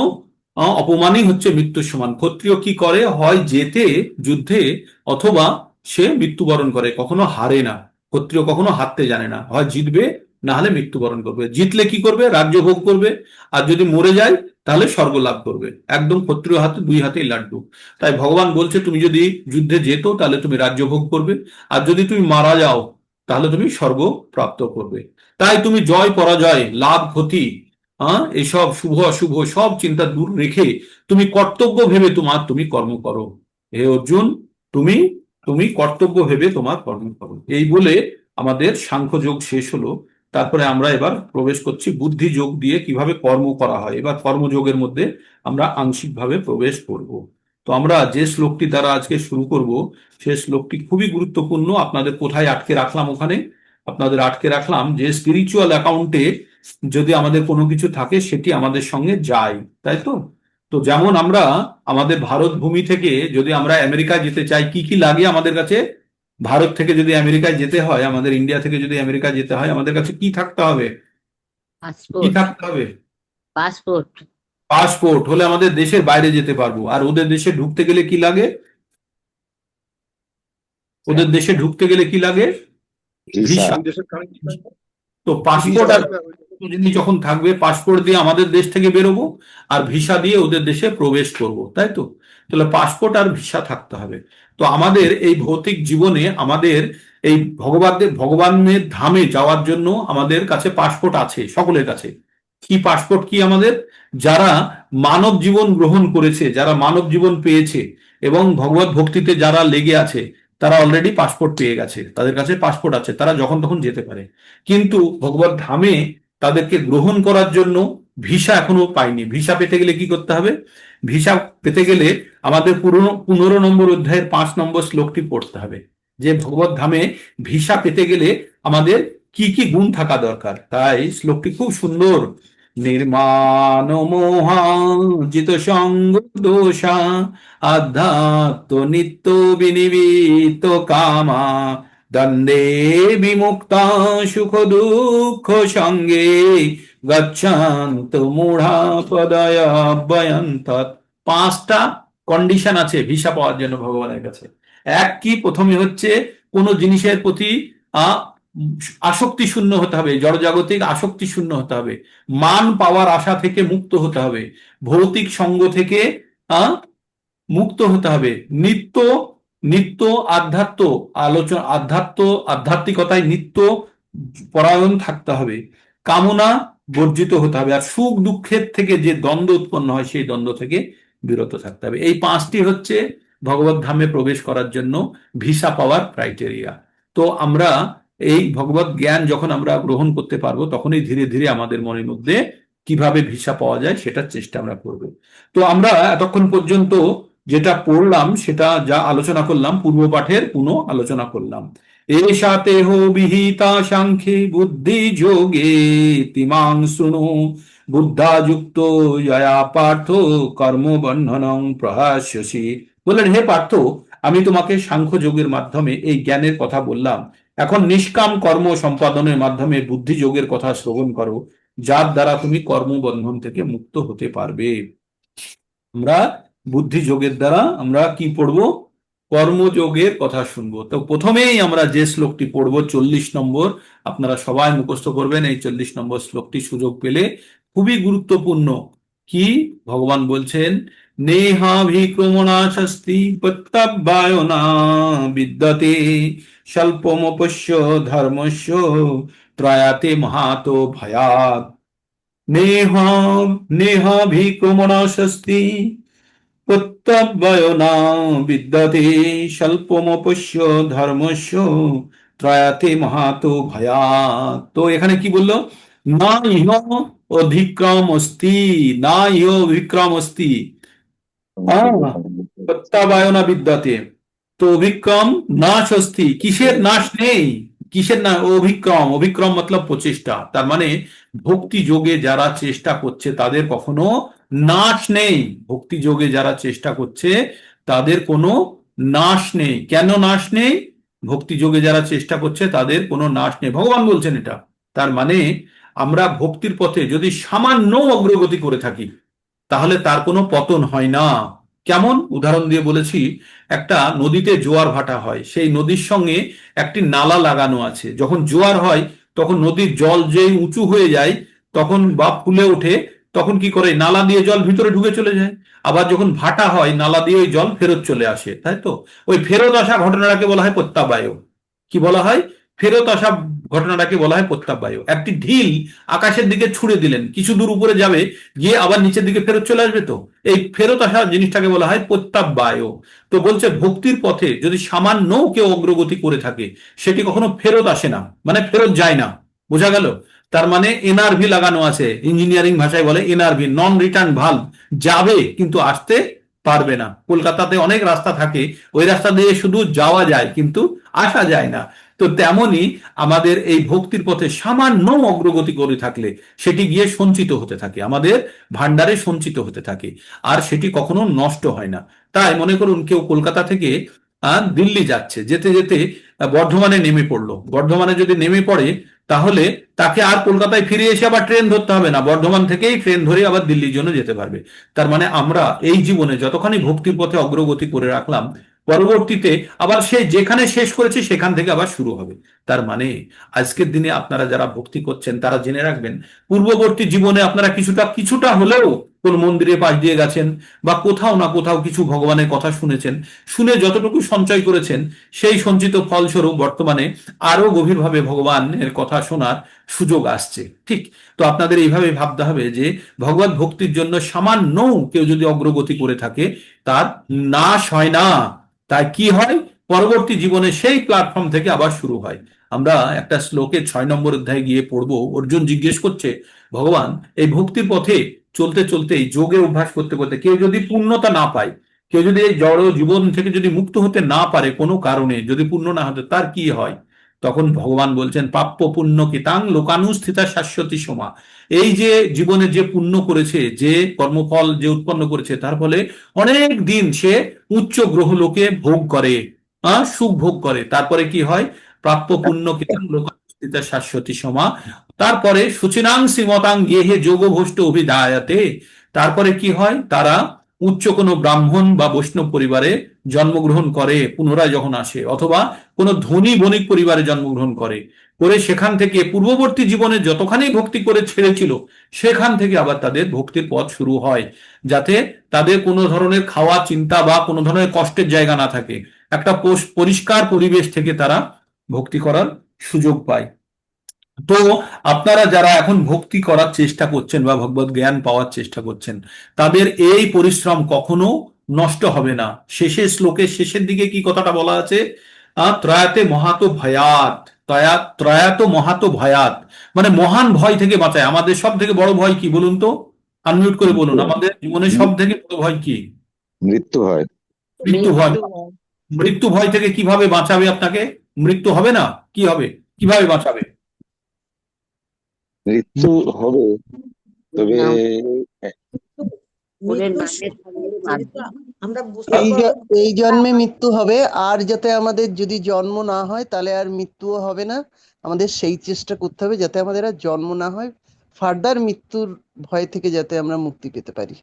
অপমানই হচ্ছে মৃত্যুর সমান। ক্ষত্রিয় কি করে? হয় জেতে যুদ্ধে, অথবা সে মৃত্যুবরণ করে, কখনো হারে না। ক্ষত্রিয় কখনো হারতে জানে না, হয় জিতবে না হলে মৃত্যুবরণ করবে। জিতলে কি করবে? রাজ্য ভোগ করবে। আর যদি মরে যায় তাহলে স্বর্গ লাভ করবে। একদম ক্ষত্রিয় হাতে দুই হাতেই লাড্ডু। তাই ভগবান বলছে তুমি যদি যুদ্ধে যেতো তাহলে তুমি রাজ্য ভোগ করবে, আর যদি তুমি মারা যাও তাহলে তুমি স্বর্গ প্রাপ্ত করবে। তাই তুমি জয় পরাজয় লাভ ক্ষতি, এসব শুভ অশুভ সব চিন্তা দূর রেখে তুমি কর্তব্য ভেবে তুমি কর্ম করো। হে অর্জুন, তুমি তুমি কর্তব্য ভেবে তোমার কর্ম করো। এই বলে আমাদের সাংখ্য যোগ শেষ হলো। তারপরে আমরা এবার প্রবেশ করছি বুদ্ধি যোগ দিয়ে কিভাবে কর্ম করা হয়। এবার কর্মযোগের মধ্যে আমরা আংশিকভাবে প্রবেশ করব। তো আমরা যে শ্লোকটি দ্বারা আজকে শুরু করব সেই শ্লোকটি খুবই গুরুত্বপূর্ণ। আপনাদের কোথায় আটকে রাখলাম? ওখানে আপনাদের আটকে রাখলাম যে স্পিরিচুয়াল অ্যাকাউন্টে যদি আমাদের কোনো কিছু থাকে সেটি আমাদের সঙ্গে যায়, তাই তো? তো যেমন আমরা আমাদের ভারত ভূমি থেকে যদি আমরা আমেরিকায় যেতে চাই, কি কি লাগে আমাদের কাছে? ভারত থেকে যদি আমেরিকায় যেতে হয়, আমাদের ইন্ডিয়া থেকে যদি আমেরিকায় যেতে হয়, আমাদের কাছে কি থাকতে হবে? কি পাসপোর্ট। থাকতে হবে? পাসপোর্ট। পাসপোর্ট হলে আমাদের দেশের বাইরে যেতে পারবো। আর ওদের দেশে ঢুকতে গেলে কি লাগে? ওদের দেশে ঢুকতে গেলে কি লাগে? ভিসা। ভিসা। ওই দেশের কারেন্সি থাকবে, তো পাসপোর্ট ভিসা আর থাকবে। জিনিস যখন থাকবে, পাসপোর্ট দিয়ে আমাদের দেশ থেকে বেরোবো, আর ভিসা দিয়ে ওদের দেশে প্রবেশ করব, তাই তো? তাহলে পাসপোর্ট আর ভিসা থাকতে হবে। তো আমাদের এই ভৌতিক জীবনে আমাদের এই ভগবানের ধামে যাওয়ার জন্য আমাদের কাছে পাসপোর্ট আছে সকলের কাছে। কি পাসপোর্ট? কি আমাদের? যারা মানব জীবন গ্রহণ করেছে, যারা মানব জীবন পেয়েছে এবং ভগবত ভক্তিতে যারা লেগে আছে, তারা অলরেডি পাসপোর্ট পেয়ে গেছে, তাদের কাছে পাসপোর্ট আছে, তারা যখন তখন যেতে পারে। কিন্তু ভগবত ধামে তাদেরকে গ্রহণ করার জন্য ভিসা এখনো পায়নি। ভিসা পেতে গেলে কি করতে হবে? ভিসা পেতে গেলে আমাদের 15 নম্বর অধ্যায়ের 5 নম্বর শ্লোকটি পড়তে হবে, যে ভগবত ধামে ভিসা পেতে গেলে আমাদের কি কি গুণ থাকা দরকার। তাই শ্লোকটি খুব সুন্দর। নির্মাণ মোহাজিত সঙ্গ দোষা আধ্যাত্ম নিত্য বিনিবিত কামা দ্বন্দ্বে বিমুক্তা সুখ দুঃখ সঙ্গে গচ্ছান্ত মূঢ়া পদয় অব্যয়ন্তৎ। 5টা কন্ডিশন আছে ভিসা পাওয়ার জন্য ভগবানের কাছে। এক কি? প্রথমে হচ্ছে কোনো জিনিসের প্রতি আহ আসক্তি শূন্য হতে হবে, জড়জাগতিক আসক্তি শূন্য হতে হবে, মান পাওয়ার আশা থেকে মুক্ত হতে হবে, ভৌতিক সঙ্গ থেকে আহ মুক্ত হতে হবে, নিত্য নিত্য আধ্যাত্ম আধ্যাত্মিকতায় নিত্য পরায়ণ থাকতে হবে, কামনা বর্জিত হতে হবে, আর সুখ দুঃখের থেকে যে দ্বন্দ্ব উৎপন্ন হয় সেই দ্বন্দ্ব থেকে বিরত থাকতে হবে। এই 5টি হচ্ছে ভগবত ধামে প্রবেশ করার জন্য ভিসা পাওয়ার ক্রাইটেরিয়া। তো আমরা এই ভগবত জ্ঞান যখন আমরা গ্রহণ করতে পারবো, তখনই ধীরে ধীরে আমাদের মনের মধ্যে কিভাবে ভিসা পাওয়া যায় সেটার চেষ্টা আমরা করব। তো আমরা এতক্ষণ পর্যন্ত যেটা পড়লাম সেটা যা আলোচনা করলাম, পূর্ব পাঠের পুনঃ আলোচনা করলাম। এষা তেহ বিহিতা সাংখ্যে বুদ্ধি যোগে তিমাং শৃণু বুদ্ধা যুক্ত যয়া পার্থ কর্মবন্ধনং প্রহাস্যসি। বললেন, হে পার্থ, আমি তোমাকে সাংখ্য যোগের মাধ্যমে এই জ্ঞানের কথা বললাম। এখন নিষ্কাম কর্ম সম্পাদনের মাধ্যমে বুদ্ধি যোগের কথা শ্রবণ করো, যার দ্বারা তুমি কর্মবন্ধন থেকে মুক্ত হতে পারবে। আমরা বুদ্ধি যোগের দ্বারা আমরা কি পড়বো? কর্মযোগের কথা শুনবো। তো প্রথমেই আমরা যে শ্লোকটি পড়বো 40 নম্বর, আপনারা সবাই মুখস্থ করবেন এই 40 নম্বর শ্লোকটি সুযোগ পেলে। খুবই গুরুত্বপূর্ণ। কি ভগবান বলছেন? নেহাভিক্রমণাশস্তি প্রত্যব্যায় না বিদ্যতে স্বল্পমপস্য ধর্মস্য ত্রয়াতে মহাতো ভয়াৎ। নেহ নেহাভিক্রমণাশস্তি প্রত্যব্যয় না বিদ্যতে স্বল্পমপস্য ধর্মস্য ত্রয়াতে মহাতো ভয়াৎ। তো এখানে কি বললো? না ইহ অধিক্রম অস্তি, না ইহ অভিক্রম অস্তি প্রত্যাবায়না বিদ্যাতে। তো অভিক্রম নাশ অস্তি, কিসের নাশ নেই? কিসের না? অভিক্রম, অভিক্রম মতলব প্রচেষ্টা। তার মানে ভক্তি যোগে যারা চেষ্টা করছে তাদের কখনো নাশ নেই। ভক্তি যোগে যারা চেষ্টা করছে তাদের কোনো নাশ নেই। কেন নাশ নেই? ভক্তি যোগে যারা চেষ্টা করছে তাদের কোনো নাশ নেই, ভগবান বলছেন এটা। তার মানে আমরা ভক্তির পথে যদি সামান্য অগ্রগতি করে থাকি তাহলে তার কোনো পতন হয় না। কেমন? উদাহরণ দিয়ে বলেছি, একটা নদীতে জোয়ার ভাটা হয়, সেই নদীর সঙ্গে একটি নালা লাগানো আছে। যখন জোয়ার হয় তখন নদীর জল যেই উঁচু হয়ে যায় তখন বা ফুলে ওঠে, তখন কি করে নালা দিয়ে জল ভিতরে ঢুকে চলে যায়। আবার যখন ভাটা হয় নালা দিয়ে ওই জল ফেরত চলে আসে, তাই তো? ওই ফেরত আসা ঘটনাটাকে বলা হয় প্রত্যাবায়ু। কি বলা হয়? ফেরত আসা ঘটনাটাকে বলা হয় প্রত্যাবায়ু। একটি ঢিল আকাশের দিকে ছুড়ে দিলেন, কিছু দূর উপরে যাবে, গিয়ে আবার নিচের দিকে ফেরত চলে আসবে, তো এই ফেরত আসা জিনিসটাকে বলা হয় প্রত্যাবায়ু। তো বলছে ভক্তির পথে যদি সামান্য কেউ অগ্রগতি করে থাকে সেটি কখনো ফেরত আসে না, মানে ফেরত যায় না। বোঝা গেল? তার মানে এনআরভি লাগানো আছে, ইঞ্জিনিয়ারিং ভাষায় বলে এনআরভি, নন রিটার্ন ভালভ। যাবে কিন্তু আসতে পারবে না। কলকাতাতে অনেক রাস্তা থাকে, ওই রাস্তা দিয়ে শুধু যাওয়া যায় কিন্তু আসা যায় না। তো তেমনি আমাদের এই ভক্তির পথে সামান্য অগ্রগতি করে থাকলে সেটি গিয়ে সঞ্চিত হতে থাকে, আমাদের ভান্ডারে সঞ্চিত হতে থাকে, আর সেটি কখনো নষ্ট হয় না। তাই মনে করুন কেউ কলকাতা থেকে দিল্লি যাচ্ছে, যেতে যেতে বর্ধমানে নেমে পড়লো। বর্ধমানে যদি নেমে পড়ে তাহলে তাকে আর কলকাতায় ফিরে এসে আবার ট্রেন ধরতে হবে না, বর্ধমান থেকেই ট্রেন ধরে আবার দিল্লির জন্য যেতে পারবে। তার মানে আমরা এই জীবনে যতখানি ভক্তির পথে অগ্রগতি করে রাখলাম, পরবর্তীতে আবার সে যেখানে শেষ করেছে সেখান থেকে আবার শুরু হবে। তার মানে আজকের দিনে আপনারা যারা ভক্তি করছেন তারা জেনে রাখবেন, পূর্ববর্তী জীবনে আপনারা কিছুটা কিছুটা হলেও কোন মন্দিরের পাশ দিয়ে গেছেন, বা কোথাও না কোথাও কিছু ভগবানের কথা শুনেছেন, শুনে যতটুকু সঞ্চয় করেছেন সেই সঞ্চিত ফলস্বরূপ বর্তমানে আরো গভীরভাবে ভগবানের কথা শোনার সুযোগ আসছে। ঠিক। তো আপনাদের এইভাবে ভাবতে হবে যে ভগবত ভক্তির জন্য সামান্য কেউ যদি অগ্রগতি করে থাকে তার নাশ হয় না। তাই কি হয়, পরবর্তী জীবনে সেই প্ল্যাটফর্ম থেকে আবার শুরু হয়। আমরা একটা শ্লোকে 6 নম্বর অধ্যায়ে গিয়ে পড়বো, অর্জুন জিজ্ঞেস করছে, ভগবান এই ভক্তির পথে চলতে চলতে যোগে অভ্যাস করতে করতে কেউ যদি পূর্ণতা না পায়, কেউ যদি এই জড় জীবন থেকে যদি মুক্ত হতে না পারে কোনো কারণে, যদি পূর্ণ না হতে, তার কি হয়? তখন ভগবান বলছেন, প্রাপ্য পুণ্য কিতাং লোকানুস্থিতা শাশ্বতী সমা। এই যে জীবনে যে পুণ্য করেছে, যে কর্মফল যে উৎপন্ন করেছে, তার ফলে অনেক দিন সে উচ্চ গ্রহ লোকে ভোগ করে, সুখ ভোগ করে। তারপরে কি হয়? প্রাপ্য পুণ্য কিতাং লোকানুস্থিতা শাশ্বতী সমা। তারপরে সুচিনাং শ্রীমতাং গেহে যোগ ভ্রষ্ট অভিধায়াতে। তারপরে কি হয়? তারা উচ্চ কোনো ব্রাহ্মণ বা বৈষ্ণব পরিবারে জন্মগ্রহণ করে পুনরায় যখন আসে, অথবা কোনো ধনী বণিক পরিবারে জন্মগ্রহণ করে, করে সেখান থেকে পূর্ববর্তী জীবনে যতখানি ভক্তি করে ছেড়েছিল সেখান থেকে আবার তাদের ভক্তির পথ শুরু হয়, যাতে তাদের কোনো ধরনের খাওয়া চিন্তা বা কোনো ধরনের কষ্টের জায়গা না থাকে, একটা পরিষ্কার পরিবেশ থেকে তারা ভক্তি করার সুযোগ পায়। তো আপনারা যারা এখন ভক্তি করার চেষ্টা করছেন বা ভগবত জ্ঞান পাওয়ার চেষ্টা করছেন, তাদের এই পরিশ্রম কখনো নষ্ট হবে না। শেষের শ্লোকের শেষের দিকে কি কথাটা বলা আছে? ত্রয়াতে মহাতো ভয়াত, ত্রয়াত মহাতো ভয়াত, মানে মহান ভয় থেকে বাঁচায়। আমাদের সব থেকে বড় ভয় কি বলুন তো? আনমিউট করে বলুন, আমাদের জীবনে সব থেকে বড় ভয় কি? মৃত্যু হয়। মৃত্যু ভয়। মৃত্যু ভয় থেকে কিভাবে বাঁচাবে আপনাকে? মৃত্যু হবে না, কি হবে? কিভাবে বাঁচাবে? মৃত্যু হবে, তবে আমরা এই জন্মে মৃত্যু হবে, আর যাতে আমাদের যদি জন্ম না হয় তাহলে আর মৃত্যুও হবে না। আমাদের সেই চেষ্টা করতে হবে যাতে আমাদের আর জন্ম না হয়, ফার্দার মৃত্যুর ভয় থেকে যাতে আমরা মুক্তি পেতে পারি।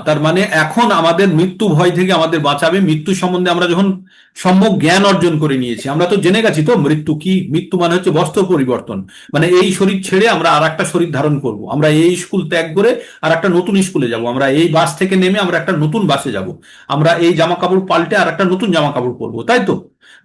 তার মানে এখন আমাদের মৃত্যু ভয় থেকে আমাদের বাঁচাবে। মৃত্যু সম্বন্ধে আমরা যখন সম্যক জ্ঞান অর্জন করে নিয়েছি, আমরা তো জেনে গেছি তো মৃত্যু কি। মৃত্যু মানে হচ্ছে বস্ত্র পরিবর্তন, মানে এই শরীর ছেড়ে আমরা আর একটা শরীর ধারণ করব, আমরা এই স্কুল ত্যাগ করে আর একটা নতুন স্কুলে যাব, আমরা এই বাস থেকে নেমে আমরা একটা নতুন বাসে যাব, আমরা এই জামা কাপড় পাল্টে আর একটা নতুন জামা কাপড় পরবো, তাই তো?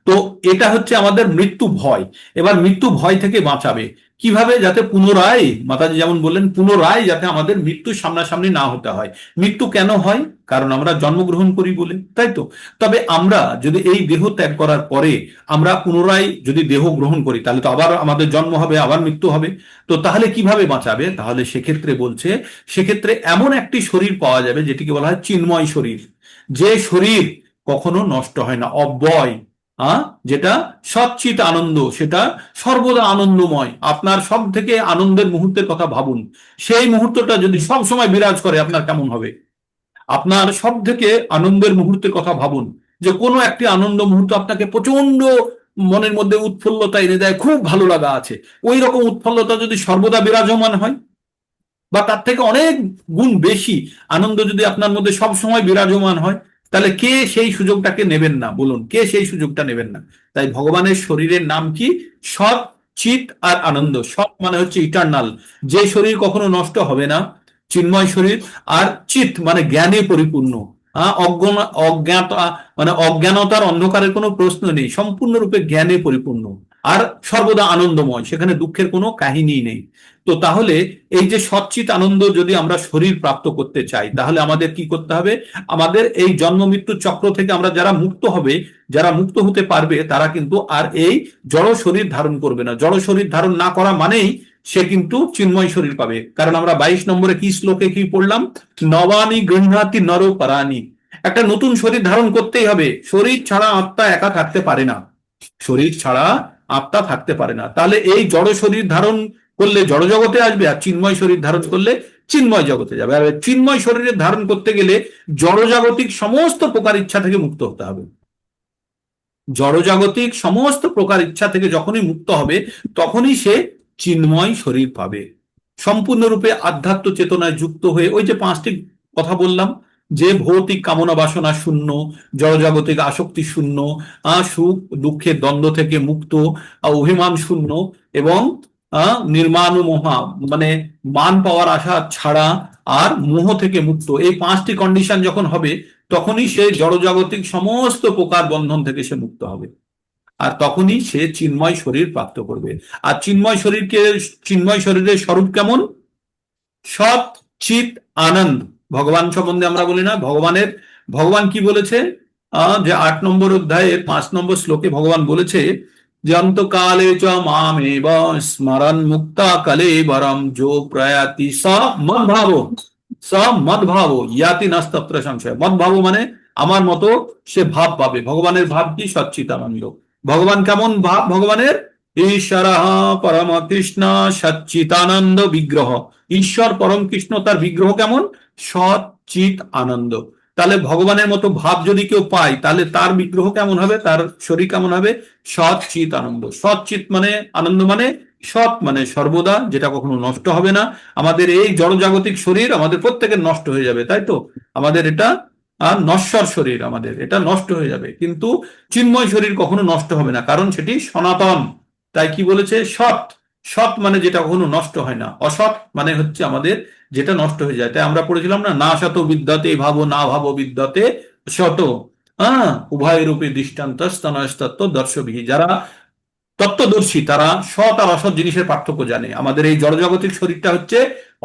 তো এটা হচ্ছে আমাদের মৃত্যু ভয়। এবার মৃত্যু ভয় থেকে বাঁচাবে কিভাবে? যাতে পুনরায়, মাতাজি যেমন বললেন, পুনরায় যাতে আমাদের মৃত্যু সামনাসামনি না হতে হয়। মৃত্যু কেন হয়? কারণ আমরা জন্মগ্রহণ করি বলে, তাই তো? তবে আমরা যদি এই দেহ ত্যাগ করার পরে আমরা পুনরায় যদি দেহ গ্রহণ করি, তাহলে তো আবার আমাদের জন্ম হবে, আবার মৃত্যু হবে। তো তাহলে কিভাবে বাঁচাবে? তাহলে সেক্ষেত্রে বলছে, সেক্ষেত্রে এমন একটি শরীর পাওয়া যাবে যেটিকে বলা হয় চিন্ময় শরীর, যে শরীর কখনো নষ্ট হয় না, অব্যয়, যেটা সচ্চিত আনন্দ, সেটা সর্বদা আনন্দময়। আপনার সব থেকে আনন্দের মুহূর্তের কথা ভাবুন, সেই মুহূর্তটা যদি সব সময় বিরাজ করে আপনার কেমন হবে? আপনার সব থেকে আনন্দের মুহূর্তের কথা ভাবুন, যে কোনো একটি আনন্দ মুহূর্ত আপনাকে প্রচন্ড মনের মধ্যে উৎফুল্লতা এনে দেয়, খুব ভালো লাগা আছে, ওই রকম উৎফুল্লতা যদি সর্বদা বিরাজমান হয়, বা তার থেকে অনেক গুণ বেশি আনন্দ যদি আপনার মধ্যে সব সময় বিরাজমান হয়, তাহলে কে সেই সুযোগটাকে নেবেন না? বলুন, কে সেই সুযোগটা নেবেন না? তাই ভগবানের শরীরের নাম কি? সৎ চিত আর আনন্দ। সৎ মানে হচ্ছে ইটার্নাল, যে শরীর কখনো নষ্ট হবে না, চিন্ময় শরীর। আর চিত মানে জ্ঞানে পরিপূর্ণ, অজ্ঞাত মানে অজ্ঞানতার অন্ধকারের কোনো প্রশ্ন নেই, সম্পূর্ণরূপে জ্ঞানে পরিপূর্ণ। আর সর্বদা আনন্দময়, সেখানে দুঃখের কোনো কাহিনী নেই। তো তাহলে এই যে সচ্চিত আনন্দ যদি আমরা শরীর প্রাপ্ত করতে চাই, তাহলে আমাদের কি করতে হবে? আমাদের এই জন্ম মৃত্যু চক্র থেকে আমরা যারা মুক্ত হবে, যারা মুক্ত হতে পারবে, তারা কিন্তু আর এই জড় শরীর ধারণ করবে না। জড় শরীর ধারণ না করা মানেই সে কিন্তু চিন্ময় শরীর পাবে। কারণ আমরা 22 নম্বরে কি শ্লোকে কি পড়লাম? নবানি গৃহাতি নর পরাণী। একটা নতুন শরীর ধারণ করতেই হবে। শরীর ছাড়া আত্মা একা থাকতে পারে না, শরীর ছাড়া আত্মা থাকতে পারে না। তাহলে এই জড় শরীর ধারণ করলে জড় জগতে আসবে, আর চিন্ময় শরীর ধারণ করলে চিন্ময় জগতে যাবে। আর চিন্ময় শরীরে ধারণ করতে গেলে জড়জাগতিক সমস্ত প্রকার ইচ্ছা থেকে মুক্ত হতে হবে। জড়জাগতিক সমস্ত প্রকার ইচ্ছা থেকে যখনই মুক্ত হবে, তখনই সে চিন্ময় শরীর পাবে, সম্পূর্ণরূপে আধ্যাত্ম চেতনায় যুক্ত হয়ে। ওই যে 5টি কথা বললাম, যে ভৌতিক কামনা বাসনা শূন্য, জড়জাগতিক আসক্তি শূন্য, সুখ দুঃখের দ্বন্দ্ব থেকে মুক্ত, অভিমান শূন্য, এবং নির্মাণ মোহা মানে মান পাওয়ার আশা ছাড়া, আর মোহ থেকে মুক্ত। এই 5টি কন্ডিশন যখন হবে, তখনই সে জড়জাগতিক সমস্ত প্রকার বন্ধন থেকে সে মুক্ত হবে, আর তখনই সে চিন্ময় শরীর প্রাপ্ত করবে। আর চিন্ময় শরীরের স্বরূপ কেমন? সৎ চিত আনন্দ। ভগবান সম্বন্ধে আমরা বলি না, ভগবান কি বলেছে? যে 8 নম্বর অধ্যায়ের 5 নম্বর শ্লোকে ভগবান বলেছে যে অন্তকালে চ মামেব স্মরণ মুক্তা কালে বরম যো প্রয়াতি স মদ্ভাব ইয়াতি নাস্তত্র সংশয়। মদ্ভাব মানে আমার মতো সে ভাব পাবে। ভগবানের ভাব কি? সচ্চিদানন্দ। ভগবান কেমন ভাব? ভগবানের ঈশ্বর পরম কৃষ্ণ সচ্চিতানন্দ বিগ্রহ। ঈশ্বর পরম কৃষ্ণ, তার বিগ্রহ কেমন? সচ্চিত আনন্দ। তাহলে ভগবানের মতো ভাব যদি কেউ পায়, তাহলে তার বিগ্রহ কেমন হবে? তার শরীর কেমন হবে? সচ্চিত আনন্দ। সচ্চিত মানে আনন্দ, মানে সৎ মানে সর্বদা, যেটা কখনো নষ্ট হবে না। আমাদের এই জড়জাগতিক শরীর আমাদের প্রত্যেকের নষ্ট হয়ে যাবে, তাই তো? আমাদের এটা নশ্বর শরীর, আমাদের এটা নষ্ট হয়ে যাবে, কিন্তু চিন্ময় শরীর কখনো নষ্ট হবে না, কারণ সেটি সনাতন। তাই কি বলেছে? সৎ। সৎ মানে যেটা কখনো নষ্ট হয় না, অসৎ মানে হচ্ছে আমাদের যেটা নষ্ট হয়ে যায়। তাই আমরা পড়েছিলাম না, না শত বিদ্যতে ভাবো না ভাবো বিদ্যতে শত, উভয় রূপে দৃষ্টান্ত স্তনস্তত্ব দর্শবিহী। যারা তত্ত্বদর্শী, তারা সৎ আর অসৎ জিনিসের পার্থক্য জানে। আমাদের এই জড়জাগতিক শরীরটা হচ্ছে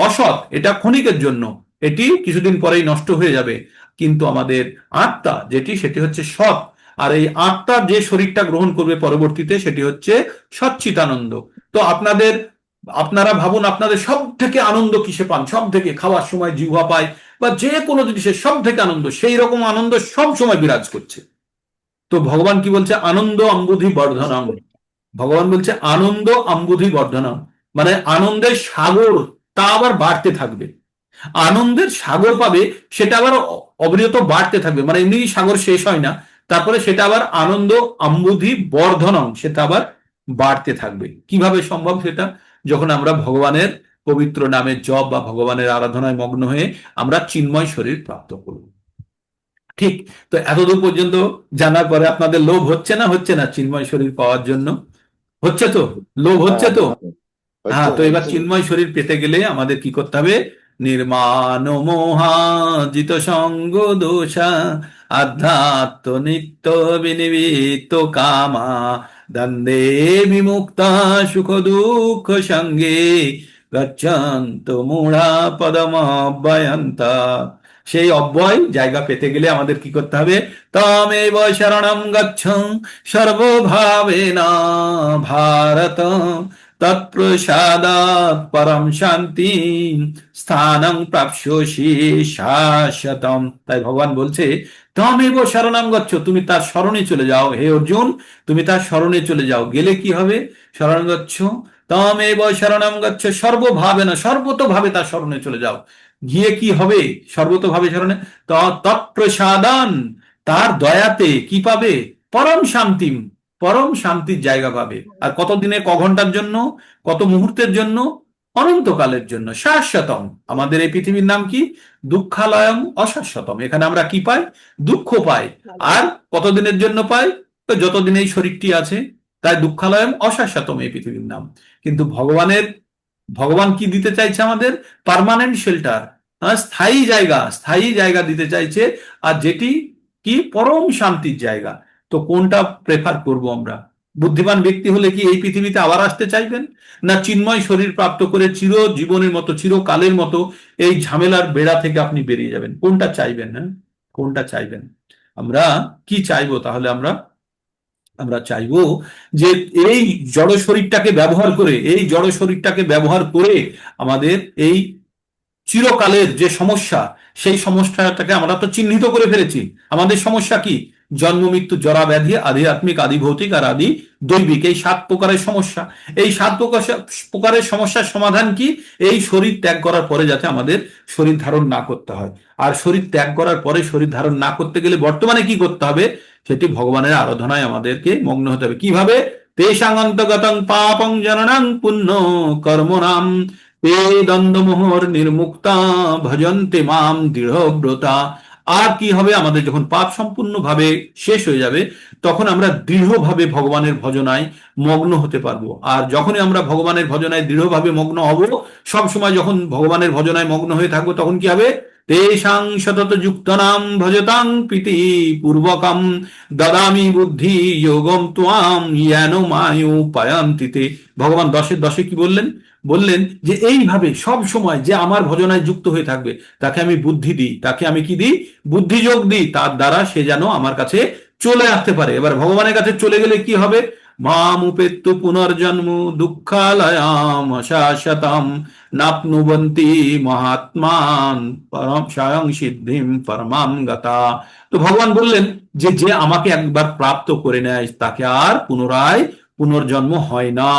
অসৎ, এটা ক্ষণিকের জন্য, এটি কিছুদিন পরেই নষ্ট হয়ে যাবে। কিন্তু আমাদের আত্মা যেটি, সেটি হচ্ছে সৎ। আর এই আত্মা যে শরীরটা গ্রহণ করবে পরবর্তীতে, সেটি হচ্ছে সচ্চিতানন্দ। তো আপনারা ভাবুন, আপনাদের সব থেকে আনন্দ কিসে পান? সব থেকে খাওয়ার সময় জিহ্বা পায়, বা যে কোনো জিনিসের সব থেকে আনন্দ, সেই রকম আনন্দ সব সময় বিরাজ করছে। তো ভগবান কি বলছে? আনন্দ অম্বুধি বর্ধনম। ভগবান বলছে আনন্দ অম্বুধি বর্ধনম, মানে আনন্দের সাগর, তা আবার বাড়তে থাকবে। আনন্দের সাগর পাবে, সেটা আবার অবিরত বাড়তে থাকবে, মানে এমনি সাগর শেষ হয় না, তারপরে সেটা আবার আনন্দ অম্বুধি বর্ধনম, সেটা আবার বাড়তে থাকবে। কিভাবে সম্ভব সেটা? যখন আমরা ভগবানের পবিত্র নামের জপ বা ভগবানের আরাধনায় মগ্ন হয়ে আমরা চিন্ময় শরীর প্রাপ্ত করব। ঠিক। তো এতদূর পর্যন্ত জানার পরে আপনাদের লোভ হচ্ছে না চিন্ময় শরীর পাওয়ার জন্য? হচ্ছে তো? লোভ হচ্ছে তো? হ্যাঁ। তো এবার চিন্ময় শরীর পেতে গেলে আমাদের কি করতে হবে? নির্মাণ মোহাজিত সঙ্গ দোষা আধ্যাত্ম নিত্য বিনিবিত কামা দ্বন্দ্বে বিমুক্তা সুখ দুঃখ সঙ্গে গচ্ছন্ত মূঢ়া পদম অব্যয়ন্তা। সেই অব্যয় জায়গা পেতে গেলে আমাদের কি করতে হবে? তমেব শরণম গচ্ছং সর্বভাবেনা ভারত তৎপ্রসাদাৎ পরম শান্তি স্থানং প্রাপ্স্যসি শাশ্বতম। তাই ভগবান বলছে তমেব শরণম গচ্ছ, তুমি তার শরণে চলে যাও। হে অর্জুন, তুমি তার শরণে চলে যাও। গেলে কি হবে? শরণ গচ্ছ তমেব শরণম গচ্ছ সর্বভাবেনা, সর্বতোভাবে তার শরণে চলে যাও। গিয়ে কি হবে? সর্বতোভাবে শরণে তৎপ্রসাদান, তার দয়াতে কি পাবে? পরম শান্তিম, পরম শান্তির জায়গা পাবে। আর কতদিনে, ঘন্টার জন্য, কত মুহূর্তের জন্য? অনন্তকালের জন্য। শাশ্বতম। আমাদের এই পৃথিবীর নাম কি? দুঃখালয়ম অশাশ্বতম। এখানে আমরা কি পাই? দুঃখ পাই। আর কতদিনের জন্য পাই? তো যতদিন এই শরীরটি আছে। তাই দুঃখালয়ম অশাশ্বতম এই পৃথিবীর নাম। কিন্তু ভগবান কি দিতে চাইছে আমাদের? পার্মানেন্ট শেল্টার, স্থায়ী জায়গা দিতে চাইছে, আর যেটি কি পরম শান্তির জায়গা। তো কোনটা প্রেফার করব আমরা? বুদ্ধিমান ব্যক্তি হলে কি এই পৃথিবীতে আবার আসতে চাইবেন, না চিন্ময় শরীর প্রাপ্ত করে চির জীবনের মতো চিরকালের মতো এই ঝামেলার বেড়া থেকে আপনি বেরিয়ে যাবেন? কোনটা চাইবেন? হ্যাঁ, কোনটা চাইবেন? আমরা কি চাইবো তাহলে? আমরা আমরা চাইবো যে এই জড় শরীরটাকে ব্যবহার করে আমাদের এই চিরকালের যে সমস্যা, সেই সমস্যাটাকে আমরা তো চিহ্নিত করে ফেলেছি। আমাদের সমস্যা কি? জন্ম, মৃত্যু, জরা, ব্যাধি, আধ্যাত্মিক, আদি ভৌতিক আর আদি দৈবিক, এই 7 প্রকারের সমস্যা। এই 7 প্রকারের সমস্যার সমাধান কি? এই শরীর ত্যাগ করার পরে যাতে আমাদের শরীর ধারণ না করতে হয়। আর শরীর ত্যাগ করার পরে শরীর ধারণ না করতে গেলে বর্তমানে কি করতে হবে? সেটি ভগবানের আরাধনায় আমাদেরকে মগ্ন হতে হবে। কিভাবে? তেষাঙ্গন্তগতং পাপং জননাং পুণ্য কর্মণাম তে দ্বন্দ্বমোহর নির্মুক্তা ভজন্তে মাম দৃঢ়ব্রতা। আর কি হবে? আমাদের যখন পাপ সম্পূর্ণভাবে শেষ হয়ে যাবে, তখন আমরা দৃঢ়ভাবে ভগবানের ভজনায় মগ্ন হতে পারবো। আর যখনই আমরা ভগবানের ভজনায় দৃঢ়ভাবে মগ্ন হব, সব সময় যখন ভগবানের ভজনায় মগ্ন হয়ে থাকবো, তখন কি হবে? তেষাং সতত যুক্তনাম ভজতাং প্রীতি পূর্বকম দদামি বুদ্ধি যোগম ত্বাম জ্ঞান মায়ু পায়ান্তিতে। ভগবান 10-10 কি বললেন? বললেন যে এইভাবে সব সময় যে আমার ভজনায় যুক্ত হয়ে থাকবে, তাকে আমি বুদ্ধি দিই, তাকে আমি কি দিই? বুদ্ধি যোগ দিই, তার দ্বারা সে যেন আমার কাছে চলে আসতে পারে। এবার ভগবানের কাছে চলে গেলে কি হবে? মাম উপেত্তু পুনর্জন্ম দুঃখালয়াম শাশ্বতম নাপ্নুবন্তি মহাত্মান পরম স্বয়ং সিদ্ধিম পরমাম গতা। তো ভগবান বললেন যে যে আমাকে একবার প্রাপ্ত করে নেয়, তাকে আর পুনরায় পুনর্জন্ম হয় না,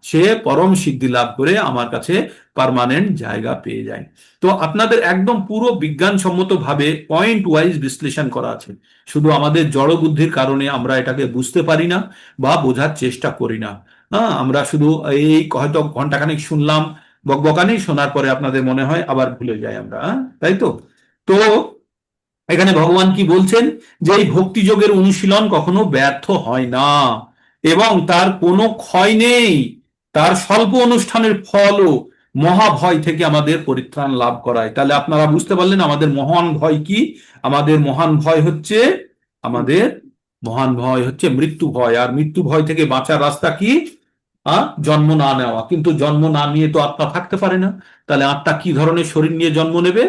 সে পরম সিদ্ধি লাভ করে আমার কাছে পার্মানেন্ট জায়গা পেয়ে যায়। তো আপনাদের একদম পুরো বিজ্ঞানসম্মত ভাবে পয়েন্ট ওয়াইজ বিশ্লেষণ করা আছে। শুধু আমাদের জড় বুদ্ধির কারণে আমরা এটাকে বুঝতে পারি না বা বোঝার চেষ্টা করি না। হ্যাঁ, আমরা শুধু এই হয়তো ঘন্টাখানেক শুনলাম, বকবকানি শোনার পরে আপনাদের মনে হয় আবার ভুলে যাই আমরা, তাই তো? তো এখানে ভগবান কি বলছেন? যে এই ভক্তি যোগের অনুশীলন কখনো ব্যর্থ হয় না এবং তার কোনো ক্ষয় নেই। তার স্বল্প অনুষ্ঠানের ফলও মহাভয় থেকে আমাদের পরিত্রাণ লাভ করায়। তাহলে আপনারা বুঝতে পারলেন আমাদের মহান ভয় কি? আমাদের মহান ভয় হচ্ছে মৃত্যু ভয়। আর মৃত্যু ভয় থেকে বাঁচার রাস্তা কি? জন্ম না নেওয়া। কিন্তু জন্ম না নিয়ে তো আত্মা থাকতে পারে না। তাহলে আত্মা কি ধরনের শরীর নিয়ে জন্ম নেবে?